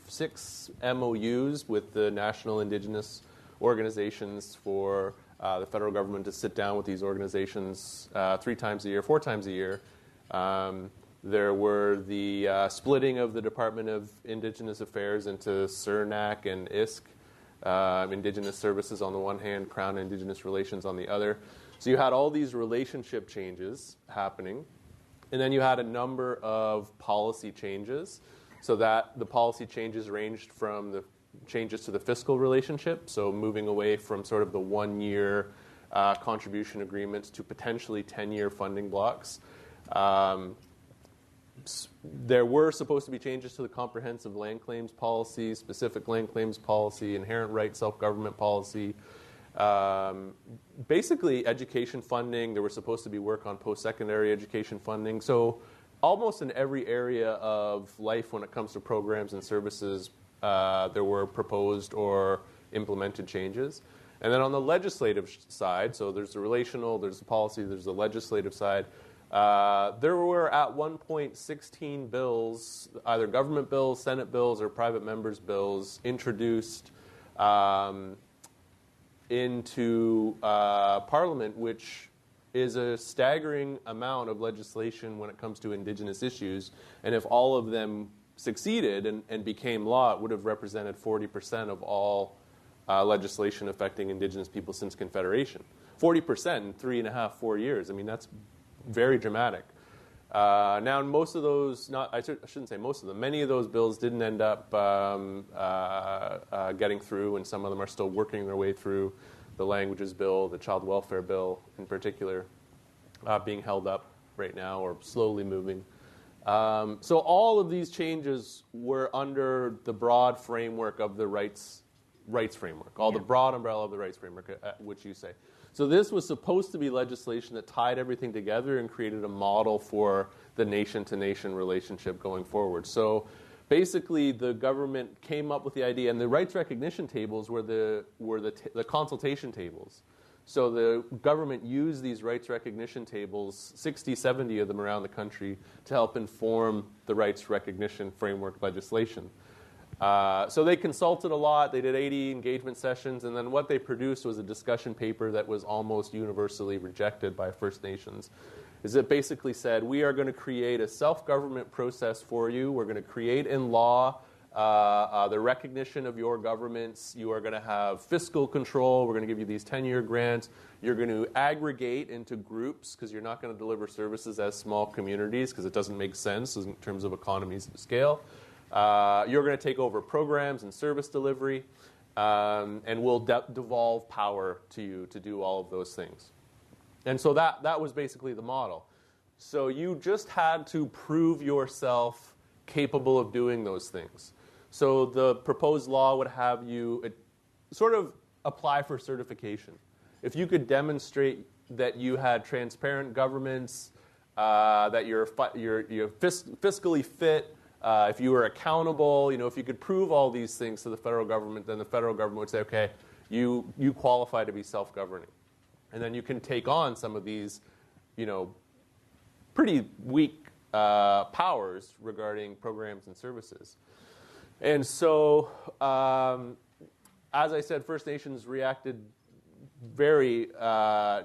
6 MOUs with the national Indigenous organizations for the federal government to sit down with these organizations 4 times a year. There were the splitting of the Department of Indigenous Affairs into CERNAC and ISK, Indigenous Services on the one hand, Crown Indigenous Relations on the other. So you had all these relationship changes happening. And then you had a number of policy changes, so that the policy changes ranged from the changes to the fiscal relationship, so moving away from sort of the 1-year contribution agreements to potentially 10-year funding blocks. There were supposed to be changes to the comprehensive land claims policy, specific land claims policy, inherent right self-government policy. Basically, education funding. There was supposed to be work on post-secondary education funding. So almost in every area of life when it comes to programs and services, there were proposed or implemented changes. And then on the legislative side, so there's the relational, there's the policy, there's the legislative side, there were at one point 16 bills, either government bills, Senate bills, or private members' bills introduced into Parliament, which is a staggering amount of legislation when it comes to Indigenous issues. And if all of them succeeded and became law, it would have represented 40% of all legislation affecting Indigenous people since Confederation. 40% in 3.5, 4 years. I mean, that's very dramatic. Now, most of those, I shouldn't say most of them, many of those bills didn't end up getting through, and some of them are still working their way through. The Languages Bill, the Child Welfare Bill in particular, being held up right now or slowly moving. So all of these changes were under the broad framework of the rights framework, the broad umbrella of the rights framework, which you say. So this was supposed to be legislation that tied everything together and created a model for the nation-to-nation relationship going forward. So basically, the government came up with the idea, and the rights recognition tables were the consultation tables. So the government used these rights recognition tables, 60, 70 of them around the country, to help inform the rights recognition framework legislation. So they consulted a lot. They did 80 engagement sessions, and then what they produced was a discussion paper that was almost universally rejected by First Nations. It basically said, we are going to create a self-government process for you. We're going to create in law the recognition of your governments. You are going to have fiscal control. We're going to give you these 10-year grants. You're going to aggregate into groups because you're not going to deliver services as small communities because it doesn't make sense in terms of economies of scale. You're going to take over programs and service delivery, and we'll devolve power to you to do all of those things. And so that was basically the model. So you just had to prove yourself capable of doing those things. So the proposed law would have you sort of apply for certification. If you could demonstrate that you had transparent governments, that you're fiscally fit, if you were accountable, if you could prove all these things to the federal government, then the federal government would say, okay, you qualify to be self-governing. And then you can take on some of these, pretty weak powers regarding programs and services. And so, as I said, First Nations reacted very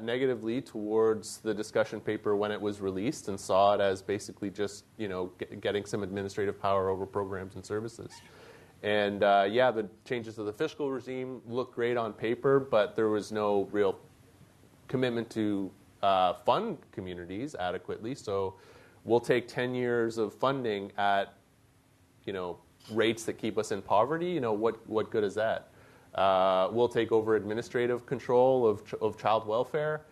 negatively towards the discussion paper when it was released and saw it as basically just, getting some administrative power over programs and services. And the changes to the fiscal regime looked great on paper, but there was no real commitment to fund communities adequately. So we'll take 10 years of funding at, rates that keep us in poverty. What good is that? We'll take over administrative control of child welfare,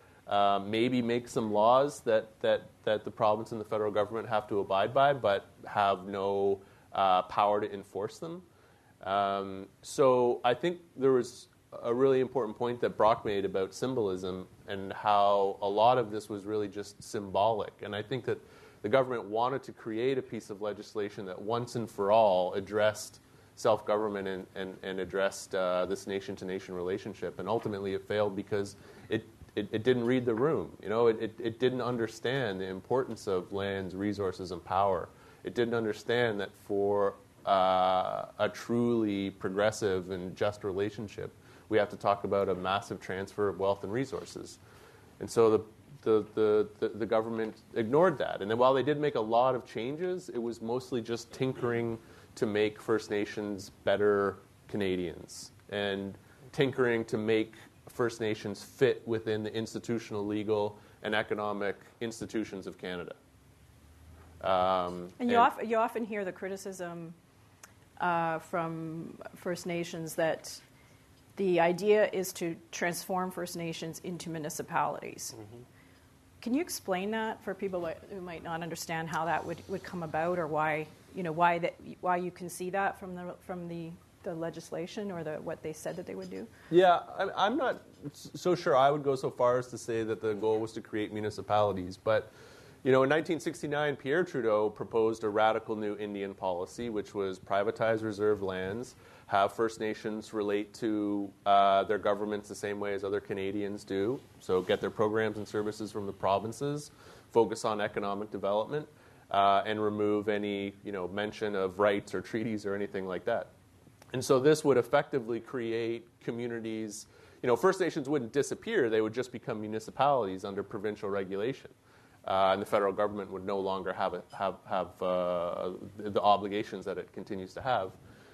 maybe make some laws that the province and the federal government have to abide by, but have no power to enforce them. So I think there was a really important point that Brock made about symbolism and how a lot of this was really just symbolic. And I think that the government wanted to create a piece of legislation that once and for all addressed self-government and addressed this nation-to-nation relationship. And ultimately it failed because it didn't read the room. It didn't understand the importance of lands, resources, and power. It didn't understand that for a truly progressive and just relationship, we have to talk about a massive transfer of wealth and resources. And so the government ignored that. And then while they did make a lot of changes, it was mostly just tinkering to make First Nations better Canadians and tinkering to make First Nations fit within the institutional, legal, and economic institutions of Canada.
And you often hear the criticism from First Nations that the idea is to transform First Nations into municipalities. Mm-hmm. Can you explain that for people who might not understand how that would come about, or why you can see that from the legislation or what they said that they would do?
Yeah, I'm not so sure I would go so far as to say that the goal was to create municipalities, but in 1969, Pierre Trudeau proposed a radical new Indian policy, which was privatize reserve lands, have First Nations relate to their governments the same way as other Canadians do, so get their programs and services from the provinces, focus on economic development, and remove any mention of rights or treaties or anything like that. And so this would effectively create communities. First Nations wouldn't disappear; they would just become municipalities under provincial regulation. And the federal government would no longer have the obligations that it continues to have.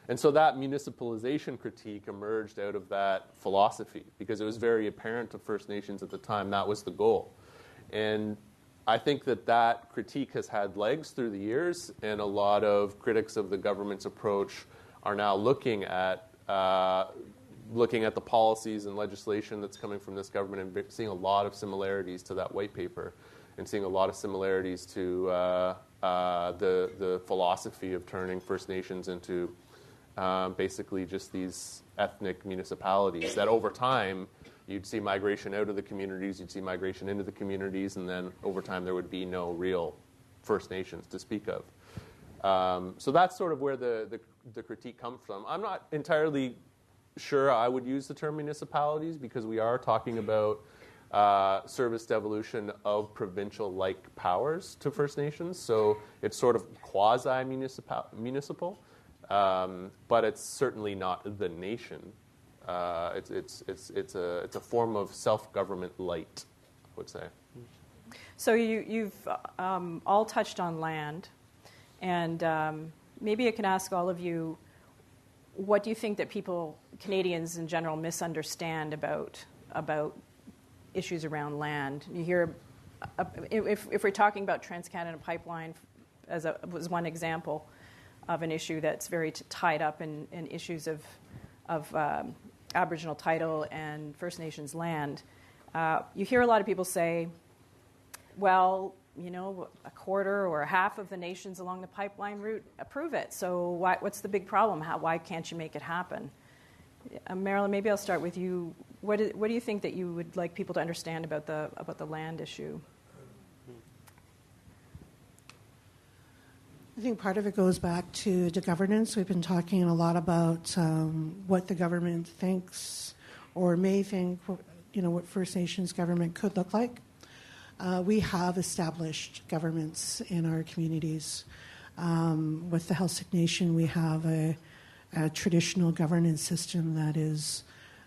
And so that municipalization critique emerged out of that philosophy because it was very apparent to First Nations at the time that was the goal. And I think that critique has had legs through the years, and a lot of critics of the government's approach are now looking at the policies and legislation that's coming from this government and seeing a lot of similarities to that white paper, and seeing a lot of similarities to the philosophy of turning First Nations into basically just these ethnic municipalities, that over time you'd see migration out of the communities, you'd see migration into the communities, and then over time there would be no real First Nations to speak of. So that's sort of where the critique comes from. I'm not entirely sure I would use the term municipalities, because we are talking about service devolution of provincial-like powers to First Nations. So it's sort of quasi-municipal, but it's certainly not the nation. It's a form of self-government light, I would say.
So you've all touched on land, and maybe I can ask all of you, what do you think that Canadians in general, misunderstand about issues around land? You hear, if we're talking about Trans-Canada Pipeline was one example of an issue that's very tied up in issues of Aboriginal title and First Nations land. You hear a lot of people say, well, a quarter or a half of the nations along the pipeline route approve it. So what's the big problem? Why can't you make it happen? Marilyn, maybe I'll start with you. What do you think that you would like people to understand about the land issue?
I think part of it goes back to the governance. We've been talking a lot about what the government thinks or may think, what First Nations government could look like. We have established governments in our communities. With the Heiltsuk Nation, we have a traditional governance system that is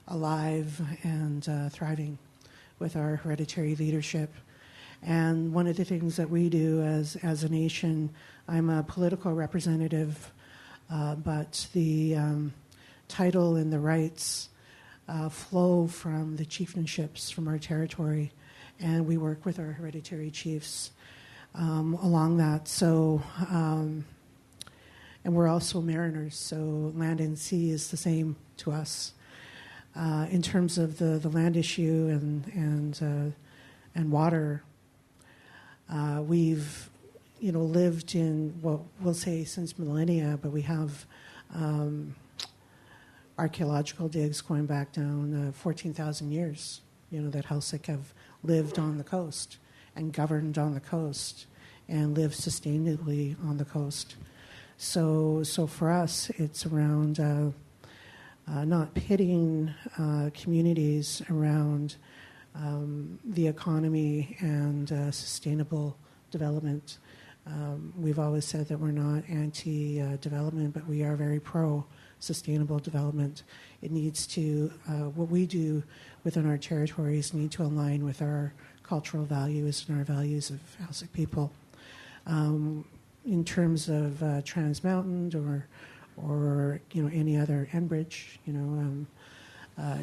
alive and thriving with our hereditary leadership. And one of the things that we do as a nation, I'm a political representative, but the title and the rights flow from the chieftainships from our territory, and we work with our hereditary chiefs along that. So, and we're also mariners, so land and sea is the same to us. In terms of the land issue and water, we've lived in what we'll say since millennia, but we have archaeological digs going back down 14,000 years. That Heiltsuk have lived on the coast and governed on the coast and lived sustainably on the coast. So for us, it's around not pitting communities around the economy and sustainable development. We've always said that we're not anti-development, but we are very pro-sustainable development. It needs to, what we do within our territories need to align with our cultural values and our values of Heiltsuk people. In terms of Trans Mountain or any other Enbridge,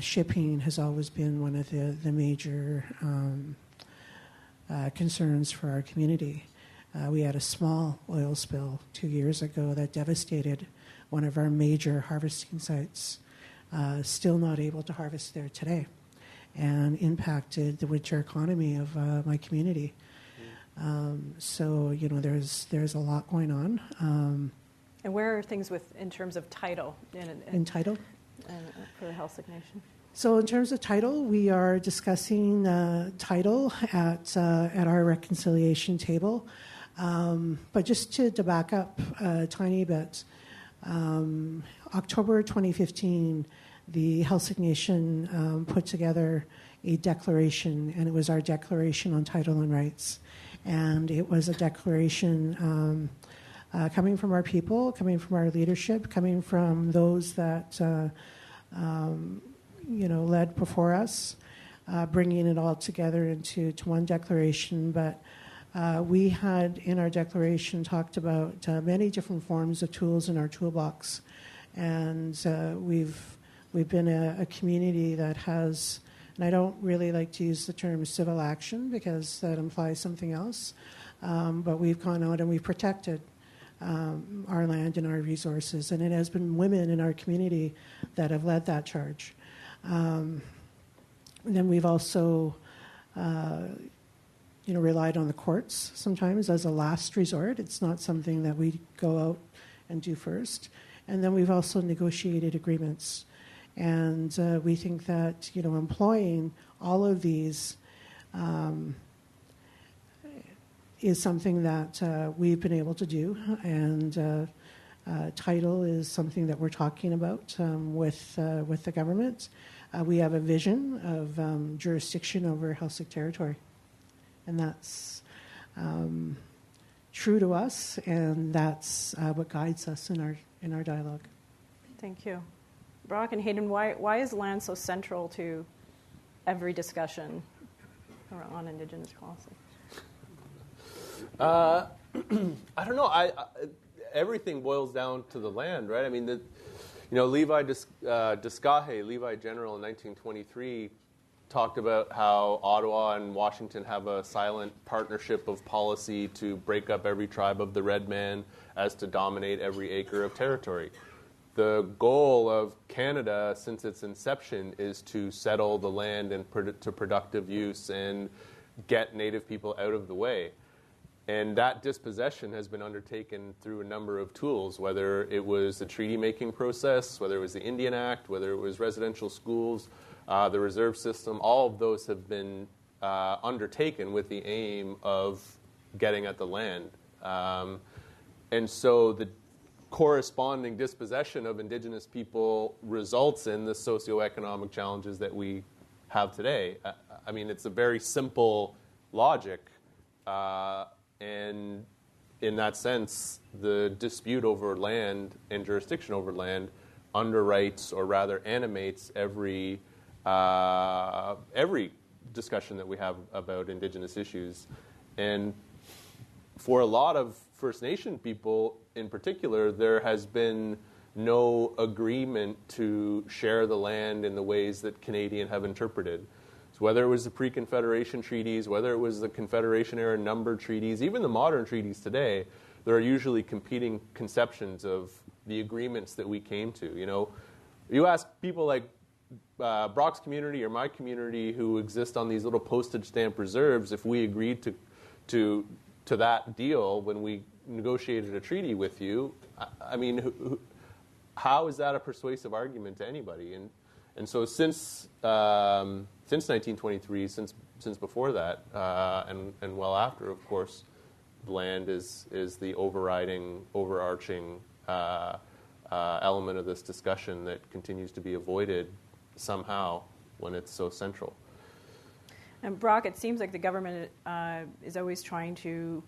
shipping has always been one of the major concerns for our community. We had a small oil spill 2 years ago that devastated one of our major harvesting sites. Still not able to harvest there today, and impacted the winter economy of my community. So there's a lot going on.
And where are things in terms of title?
In title?
For the Heiltsuk Nation.
So in terms of title, we are discussing title at our reconciliation table. But just to back up a tiny bit, October 2015, the Heiltsuk Nation put together a declaration, and it was our declaration on title and rights. And it was a declaration coming from our people, coming from our leadership, coming from those that led before us, bringing it all together into one declaration. But we had in our declaration talked about many different forms of tools in our toolbox, and we've been a community that has, and I don't really like to use the term civil action because that implies something else, but we've gone out and we've protected our land and our resources, and it has been women in our community that have led that charge. And then we've also, relied on the courts sometimes as a last resort. It's not something that we go out and do first. And then we've also negotiated agreements. And we think that, employing all of these is something that we've been able to do. And title is something that we're talking about with the government. We have a vision of jurisdiction over Heiltsuk territory. And that's true to us, and that's what guides us in our dialogue.
Thank you. Brock and Hayden, why is land so central to every discussion on Indigenous policy?
I don't know. Everything boils down to the land, right? I mean, Levi Descahe, Levi General in 1923, talked about how Ottawa and Washington have a silent partnership of policy to break up every tribe of the red man as to dominate every acre of territory. The goal of Canada since its inception is to settle the land to productive use and get Native people out of the way. And that dispossession has been undertaken through a number of tools, whether it was the treaty-making process, whether it was the Indian Act, whether it was residential schools, the reserve system. All of those have been undertaken with the aim of getting at the land. And so the corresponding dispossession of Indigenous people results in the socioeconomic challenges that we have today. I mean, it's a very simple logic. And in that sense, the dispute over land and jurisdiction over land underwrites, or rather animates, every discussion that we have about Indigenous issues. And for a lot of First Nation people in particular, there has been no agreement to share the land in the ways that Canadian have interpreted. So whether it was the pre-Confederation treaties, whether it was the Confederation-era numbered treaties, even the modern treaties today, there are usually competing conceptions of the agreements that we came to. You ask people like Brock's community or my community who exist on these little postage stamp reserves if we agreed to that deal when we negotiated a treaty with you. I mean, how is that a persuasive argument to anybody? And so since 1923, since before that, and well after, of course, land is the overarching element of this discussion that continues to be avoided somehow when it's so central.
And Brock, it seems like the government is always trying to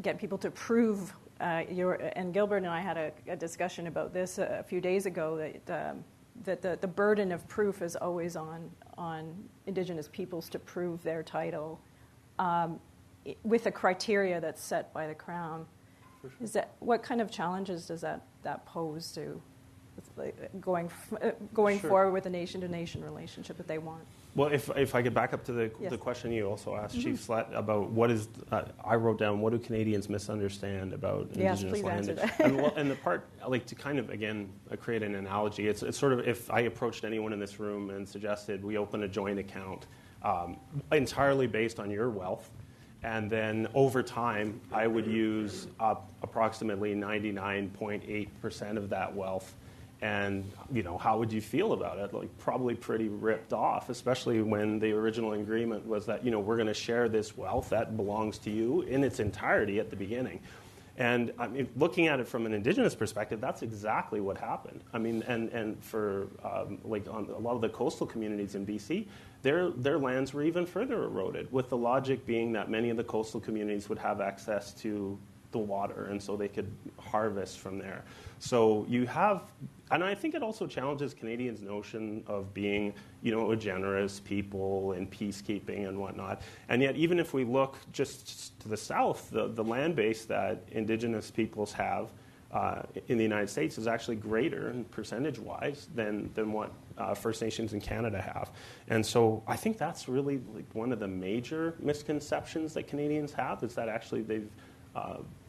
get people to prove. And Gilbert and I had a discussion about this a few days ago, that the burden of proof is always on Indigenous peoples to prove their title with a criteria that's set by the Crown. Sure. What kind of challenges does that pose to going
Sure.
forward with a nation-to-nation relationship that they want?
Well, if I could back up to the question you also asked, Chief Slett, about what is, I wrote down, what do Canadians misunderstand about Indigenous land?
Answer that.
and the part, like, to kind of, again, create an analogy, it's sort of if I approached anyone in this room and suggested we open a joint account entirely based on your wealth, and then over time I would use approximately 99.8% of that wealth. And, how would you feel about it? Like, probably pretty ripped off, especially when the original agreement was that, we're going to share this wealth that belongs to you in its entirety at the beginning. And I mean, looking at it from an Indigenous perspective, that's exactly what happened. I mean, and for like on a lot of the coastal communities in BC, their lands were even further eroded, with the logic being that many of the coastal communities would have access to the water, and so they could harvest from there. So you have, and I think it also challenges Canadians' notion of being, a generous people and peacekeeping and whatnot. And yet, even if we look just to the south, the land base that Indigenous peoples have in the United States is actually greater, percentage-wise, than what First Nations in Canada have. And so I think that's really like one of the major misconceptions that Canadians have, is that actually they've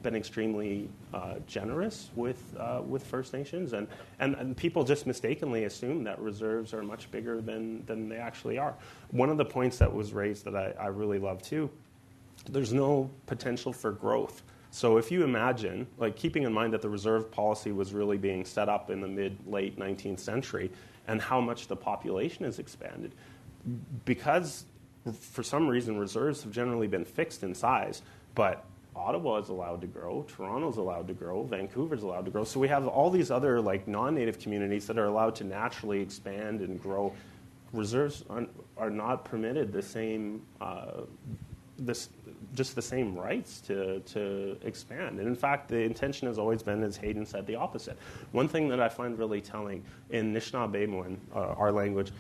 been extremely generous with First Nations, and people just mistakenly assume that reserves are much bigger than they actually are. One of the points that was raised that I really love too, there's no potential for growth. So if you imagine, like keeping in mind that the reserve policy was really being set up in the late 19th century, and how much the population has expanded, because for some reason reserves have generally been fixed in size, but Ottawa is allowed to grow, Toronto's allowed to grow, Vancouver's allowed to grow. So we have all these other like non-native communities that are allowed to naturally expand and grow. Reserves are not permitted the same just the same rights to expand. And in fact, the intention has always been, as Hayden said, the opposite. One thing that I find really telling in Anishinaabe, our language,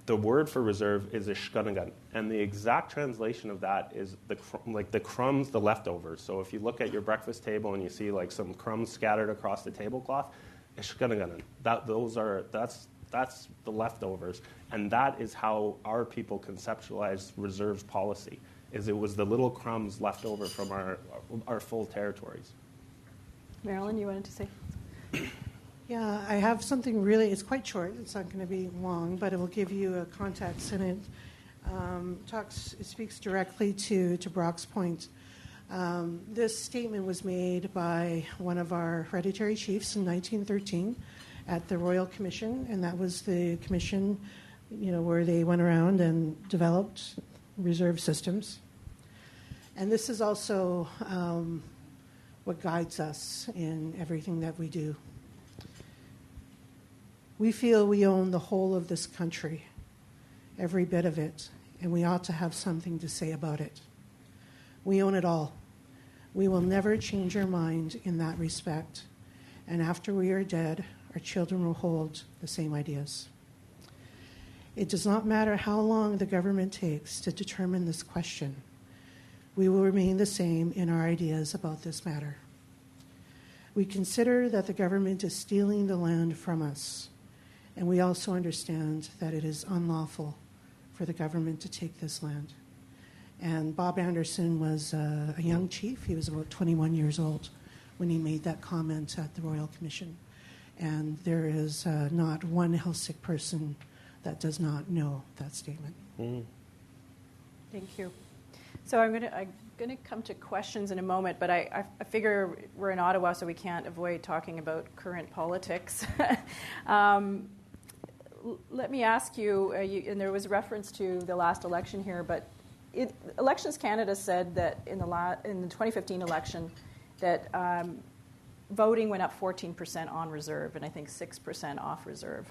the word for reserve is ishkanagan, and the exact translation of that is the crumbs, the leftovers. So if you look at your breakfast table and you see like some crumbs scattered across the tablecloth, ishkanagan. That's the leftovers, and that is how our people conceptualize reserves policy. Is it was the little crumbs left over from our full territories.
Marilyn, you wanted to say?
Yeah, I have something really, it's quite short, it's not going to be long, but it will give you a context, and it speaks directly to Brock's point. This statement was made by one of our hereditary chiefs in 1913 at the Royal Commission, and that was the commission, where they went around and developed reserve systems. And this is also what guides us in everything that we do. We feel we own the whole of this country, every bit of it, and we ought to have something to say about it. We own it all. We will never change our mind in that respect. And after we are dead, our children will hold the same ideas. It does not matter how long the government takes to determine this question. We will remain the same in our ideas about this matter. We consider that the government is stealing the land from us, and we also understand that it is unlawful for the government to take this land. And Bob Anderson was a young chief. He was about 21 years old when he made that comment at the Royal Commission. And there is not one Heiltsuk person that does not know that statement.
Mm.
Thank you. So I'm going to come to questions in a moment, but I figure we're in Ottawa, so we can't avoid talking about current politics. Let me ask you, and there was reference to the last election here, but Elections Canada said that in the 2015 election that voting went up 14% on reserve, and I think 6% off reserve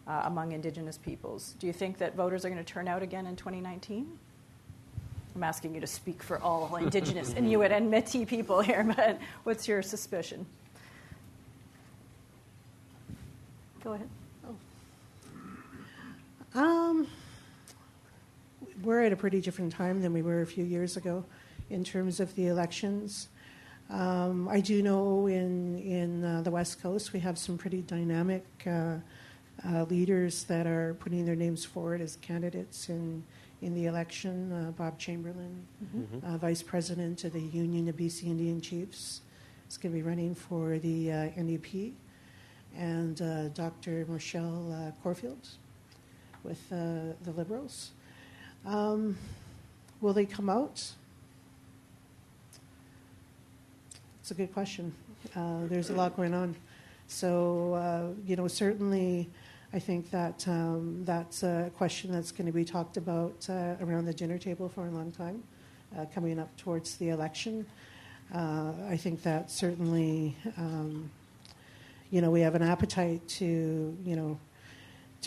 among Indigenous peoples. Do you think that voters are going to turn out again in 2019? I'm asking you to speak for all Indigenous, Inuit, and Métis people here, but what's your suspicion? Go ahead.
We're at a pretty different time than we were a few years ago in terms of the elections. I do know in the West Coast we have some pretty dynamic leaders that are putting their names forward as candidates in the election. Bob Chamberlain, Vice President of the Union of BC Indian Chiefs, is going to be running for the NDP, and Dr. Michelle Corfield with the Liberals. Will they come out? It's a good question. There's a lot going on. So, certainly I think that that's a question that's going to be talked about around the dinner table for a long time, coming up towards the election. I think that certainly, we have an appetite to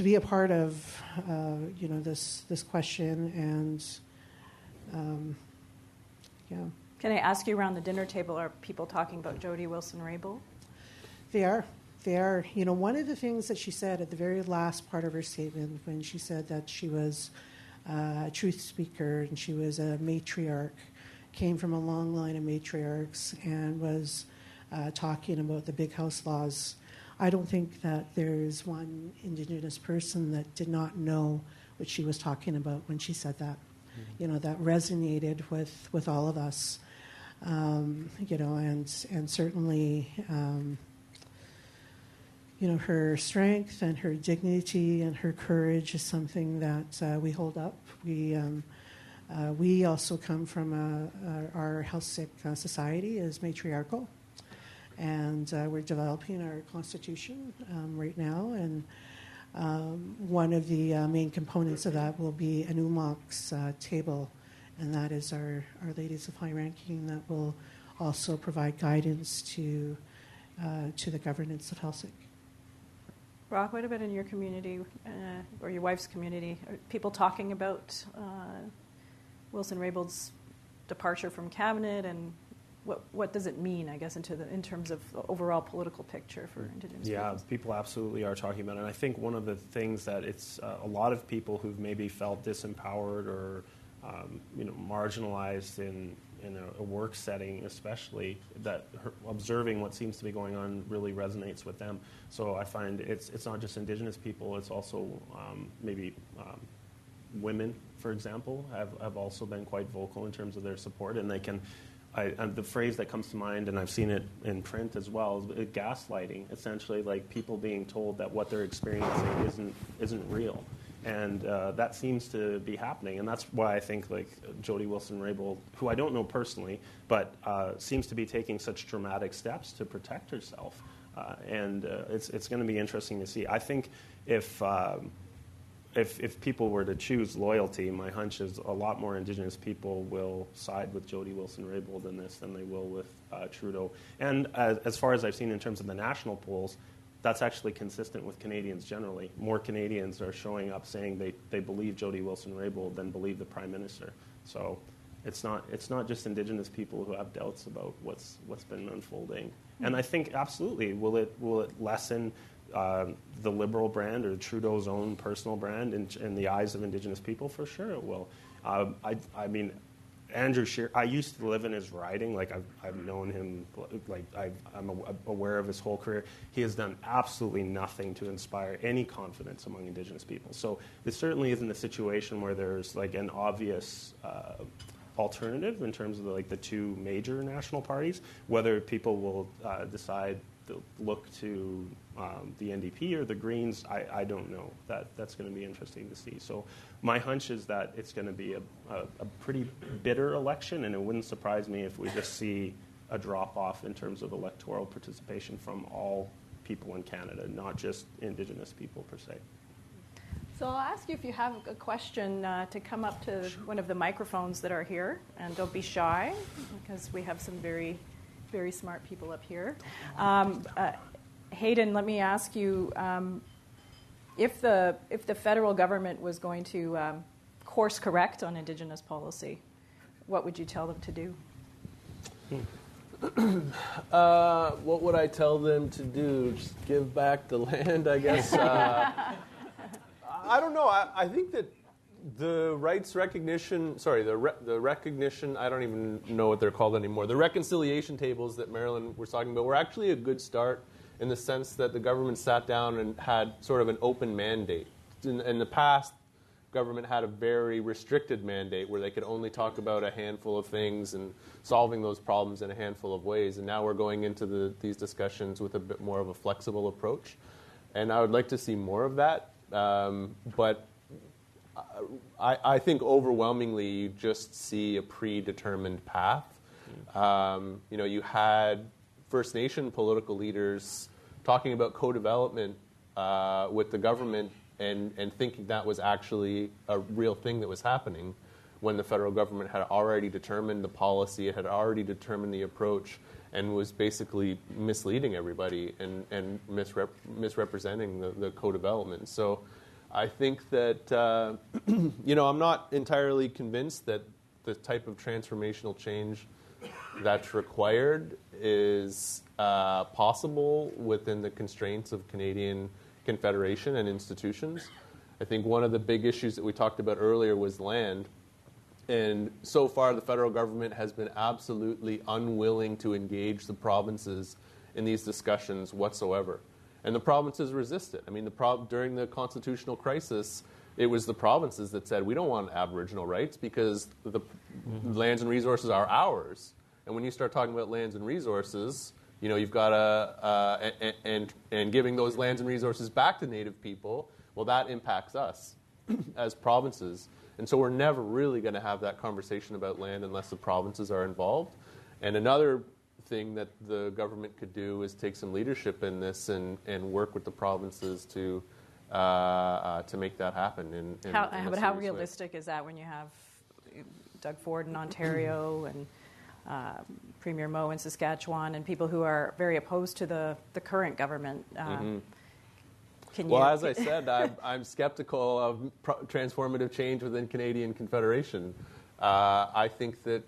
be a part of, this question, and yeah.
Can I ask you, around the dinner table, are people talking about Jody Wilson-Raybould?
They are. They are. One of the things that she said at the very last part of her statement, when she said that she was a truth speaker and she was a matriarch, came from a long line of matriarchs, and was talking about the Big House laws. I don't think that there's one Indigenous person that did not know what she was talking about when she said that. That resonated with all of us. you know, and certainly, you know, her strength and her dignity and her courage is something that we hold up. We also come from our Heiltsuk society is matriarchal, and we're developing our constitution right now, and one of the main components of that will be an UMOC's table, and that is our ladies of high ranking that will also provide guidance to the governance of Heiltsuk.
Brock, what about in your community or your wife's community? Are people talking about Wilson-Raybould's departure from cabinet, and what does it mean, I guess, in terms of the overall political picture for Indigenous
Yeah,
peoples?
people absolutely are talking about it. And I think one of the things that it's a lot of people who've maybe felt disempowered or marginalized in a work setting, especially, that observing what seems to be going on really resonates with them. So I find it's not just Indigenous people; it's also women, for example, have also been quite vocal in terms of their support, and they can. The phrase that comes to mind, and I've seen it in print as well, is gaslighting. Essentially, like people being told that what they're experiencing isn't real, and that seems to be happening. And that's why I think like Jody Wilson-Raybould, who I don't know personally, but seems to be taking such dramatic steps to protect herself, and it's going to be interesting to see. I think if people were to choose loyalty, my hunch is a lot more Indigenous people will side with Jody Wilson-Raybould in this than they will with Trudeau. And as far as I've seen in terms of the national polls, that's actually consistent with Canadians generally. More Canadians are showing up saying they believe Jody Wilson-Raybould than believe the Prime Minister. So it's not just Indigenous people who have doubts about what's been unfolding. And I think absolutely will it lessen the Liberal brand or Trudeau's own personal brand in the eyes of Indigenous people? For sure it will. I mean, Andrew Scheer, I used to live in his riding. Like I've known him. Like I'm aware of his whole career. He has done absolutely nothing to inspire any confidence among Indigenous people. So this certainly isn't a situation where there's like an obvious alternative in terms of the two major national parties. Whether people will decide to look to the NDP or the Greens, I don't know. That's going to be interesting to see. So my hunch is that it's going to be a pretty bitter election, and it wouldn't surprise me if we just see a drop-off in terms of electoral participation from all people in Canada, not just Indigenous people per se.
So I'll ask you if you have a question to come up to one of the microphones that are here, and don't be shy because we have some very, very smart people up here. Hayden, let me ask you, if the federal government was going to course correct on Indigenous policy, what would you tell them to do?
What would I tell them to do? Just give back the land, I guess. I don't know. I think that the rights recognition, the recognition, I don't even know what they're called anymore. The reconciliation tables that Marilyn was talking about were actually a good start in the sense that the government sat down and had sort of an open mandate. In the past, government had a very restricted mandate where they could only talk about a handful of things and solving those problems in a handful of ways. And now we're going into these discussions with a bit more of a flexible approach. And I would like to see more of that. But I think overwhelmingly you just see a predetermined path. You had First Nation political leaders talking about co-development with the government and thinking that was actually a real thing that was happening when the federal government had already determined the policy, it had already determined the approach, and was basically misleading everybody and misrepresenting the co-development. So I think that, I'm not entirely convinced that the type of transformational change that's required is possible within the constraints of Canadian Confederation and institutions. I think one of the big issues that we talked about earlier was land. And so far, the federal government has been absolutely unwilling to engage the provinces in these discussions whatsoever. And the provinces resisted. I mean, during the constitutional crisis, it was the provinces that said, we don't want Aboriginal rights because the lands and resources are ours. And when you start talking about lands and resources, you've got and giving those lands and resources back to Native people, well, that impacts us as provinces. And so we're never really going to have that conversation about land unless the provinces are involved. And another thing that the government could do is take some leadership in this and work with the provinces to make that happen.
But how realistic is that when you have Doug Ford in Ontario and Premier Moe in Saskatchewan and people who are very opposed to the current government?
As I said, I'm skeptical of transformative change within Canadian Confederation. I think that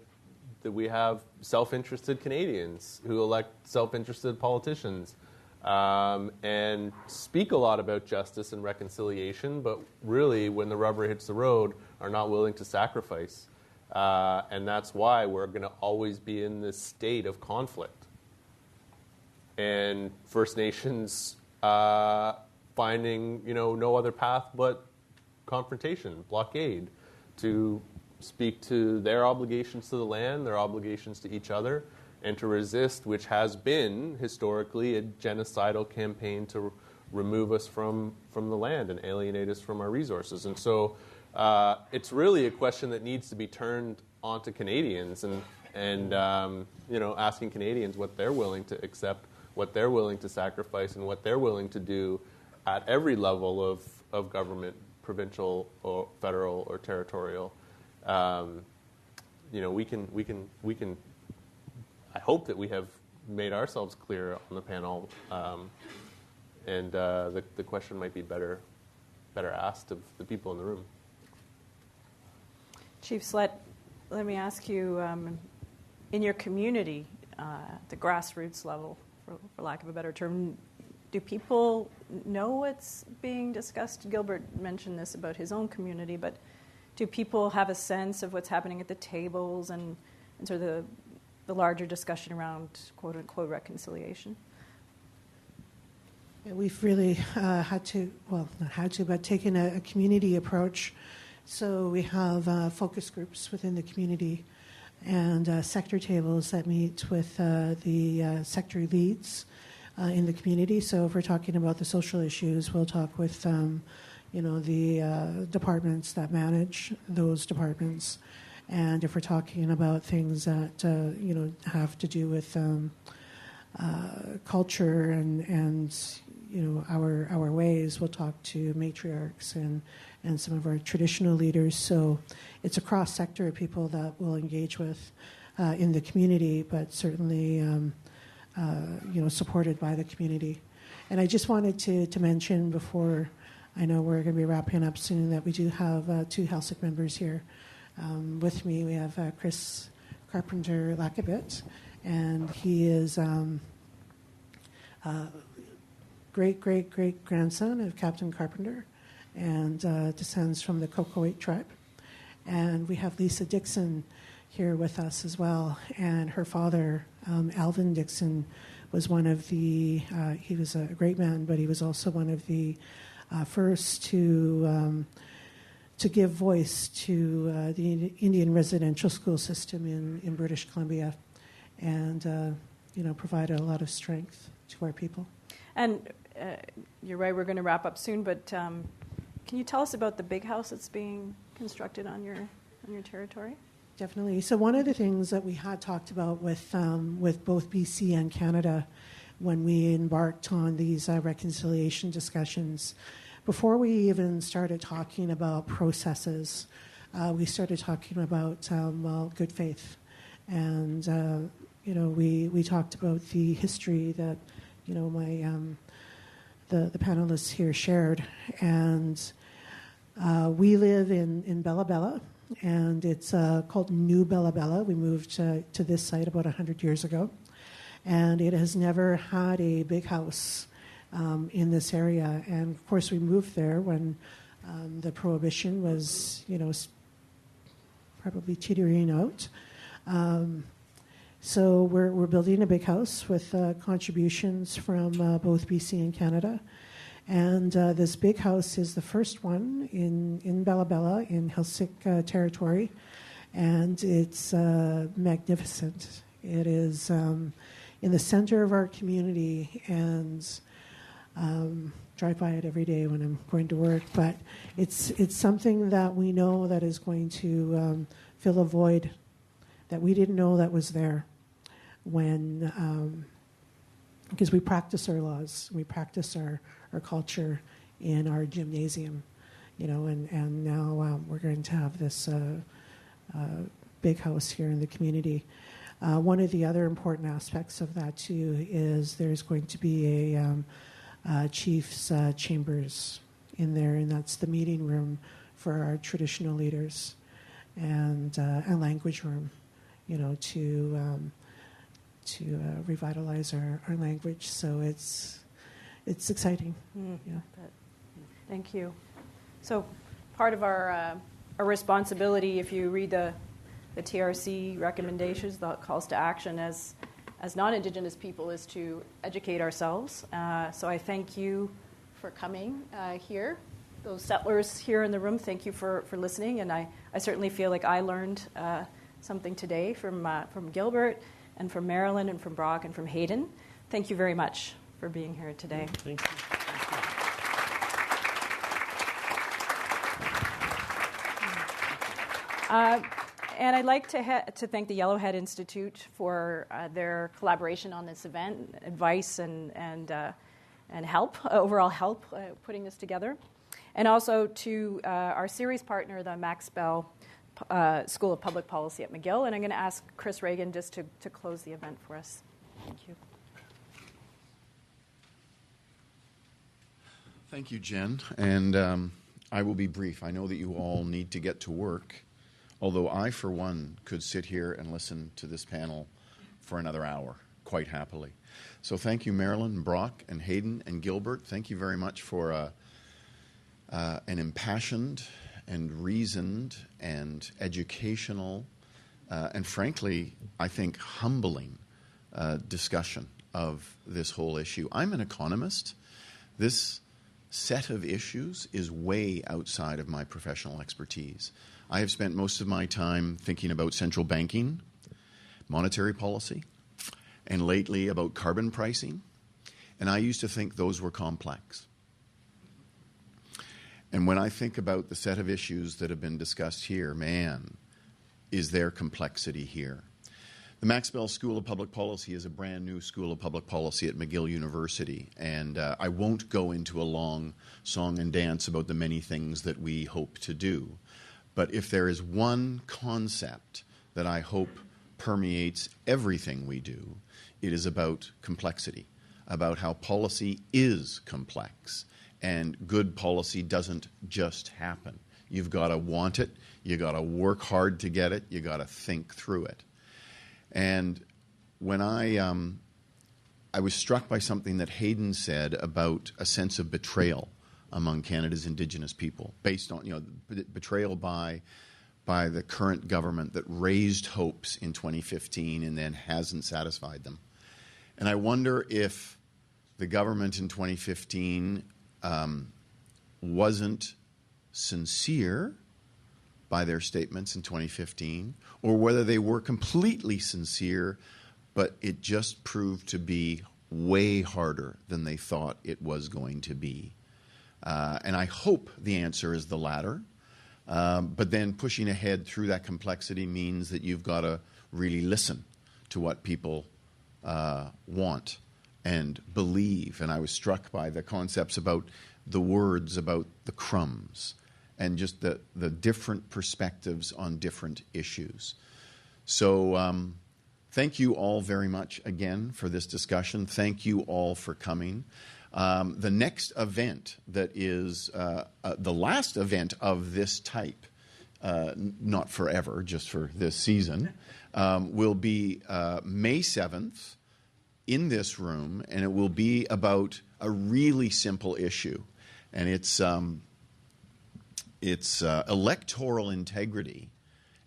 we have self-interested Canadians who elect self-interested politicians and speak a lot about justice and reconciliation, but really, when the rubber hits the road, are not willing to sacrifice. And that's why we're going to always be in this state of conflict. And First Nations finding, no other path but confrontation, blockade, to speak to their obligations to the land, their obligations to each other, and to resist, which has been historically a genocidal campaign to remove us from the land and alienate us from our resources. And so it's really a question that needs to be turned onto Canadians and asking Canadians what they're willing to accept, what they're willing to sacrifice, and what they're willing to do at every level of government, provincial or federal or territorial. We can. I hope that we have made ourselves clear on the panel, and the question might be better asked of the people in the room.
Chief Slett, let me ask you, in your community, the grassroots level, for lack of a better term, do people know what's being discussed? Gilbert mentioned this about his own community, but do people have a sense of what's happening at the tables and sort of the larger discussion around quote-unquote reconciliation?
Yeah, we've really taken a community approach. So we have focus groups within the community and sector tables that meet with the sector leads in the community. So if we're talking about the social issues, we'll talk with the departments that manage those departments. And if we're talking about things that have to do with culture and our ways, we'll talk to matriarchs and some of our traditional leaders. So it's a cross sector of people that we'll engage with in the community, but certainly supported by the community. And I just wanted to mention before, I know we're going to be wrapping up soon, that we do have two Heiltsuk members here. With me, we have Chris Carpenter-Lackabit, and he is great-great-great-grandson of Captain Carpenter and descends from the Cocoit tribe. And we have Lisa Dixon here with us as well. And her father, Alvin Dixon, was one of the, he was a great man, but he was also one of the first to give voice to the Indian residential school system in British Columbia and, provided a lot of strength to our people.
And you're right, we're going to wrap up soon, but can you tell us about the big house that's being constructed on your territory?
Definitely. So one of the things that we had talked about with both BC and Canada when we embarked on these reconciliation discussions, before we even started talking about processes, we started talking about good faith, and we talked about the history that the panelists here shared, and we live in Bella Bella, and it's called New Bella Bella. We moved to this site about 100 years ago, and it has never had a big house in this area. And of course, we moved there when the prohibition was, probably teetering out. So we're building a big house with contributions from both BC and Canada. And this big house is the first one in Bella Bella in Heiltsuk territory. And it's magnificent. It is in the center of our community, and drive by it every day when I'm going to work. But it's something that we know that is going to fill a void that we didn't know that was there when, because we practice our laws, we practice our culture in our gymnasium, and now we're going to have this big house here in the community. One of the other important aspects of that too is there's going to be a chief's chambers in there, and that's the meeting room for our traditional leaders, and a language room, to revitalize our language. So it's exciting. Yeah.
Thank you. So part of our responsibility, if you read the TRC recommendations, the calls to action as non-Indigenous people, is to educate ourselves. So I thank you for coming here. Those settlers here in the room, thank you for listening. And I certainly feel like I learned something today from Gilbert and from Marilyn and from Brock and from Hayden. Thank you very much for being here today.
Thank you.
And I'd like to thank the Yellowhead Institute for their collaboration on this event, advice and help, overall help putting this together. And also to our series partner, the Max Bell School of Public Policy at McGill. And I'm going to ask Chris Reagan just to close the event for us. Thank you.
Thank you, Jen. And I will be brief. I know that you all need to get to work, although I, for one, could sit here and listen to this panel for another hour, quite happily. So thank you, Marilyn, Brock, and Hayden, and Gilbert. Thank you very much for an impassioned and reasoned and educational and, frankly, I think humbling discussion of this whole issue. I'm an economist. This set of issues is way outside of my professional expertise. I have spent most of my time thinking about central banking, monetary policy, and lately about carbon pricing, and I used to think those were complex. And when I think about the set of issues that have been discussed here, man, is there complexity here. The Max Bell School of Public Policy is a brand new school of public policy at McGill University, and I won't go into a long song and dance about the many things that we hope to do. But if there is one concept that I hope permeates everything we do, it is about complexity, about how policy is complex. And good policy doesn't just happen. You've got to want it. You've got to work hard to get it. You've got to think through it. And when I was struck by something that Hayden said about a sense of betrayal among Canada's Indigenous people, based on betrayal by the current government that raised hopes in 2015 and then hasn't satisfied them. And I wonder if the government in 2015 wasn't sincere by their statements in 2015, or whether they were completely sincere, but it just proved to be way harder than they thought it was going to be. And I hope the answer is the latter. But then pushing ahead through that complexity means that you've got to really listen to what people want and believe. And I was struck by the concepts about the words, about the crumbs, and just the different perspectives on different issues. So thank you all very much again for this discussion. Thank you all for coming. The next event that is the last event of this type, not forever, just for this season, will be May 7th in this room, and it will be about a really simple issue. And it's electoral integrity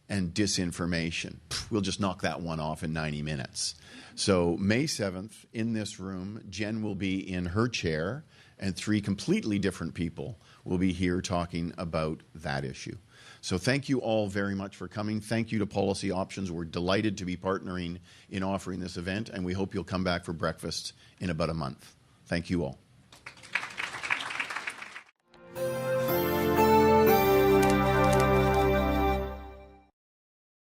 and disinformation. We'll just knock that one off in 90 minutes. So May 7th in this room, Jen will be in her chair, and 3 completely different people will be here talking about that issue. So thank you all very much for coming. Thank you to Policy Options. We're delighted to be partnering in offering this event, and we hope you'll come back for breakfast in about a month. Thank you all.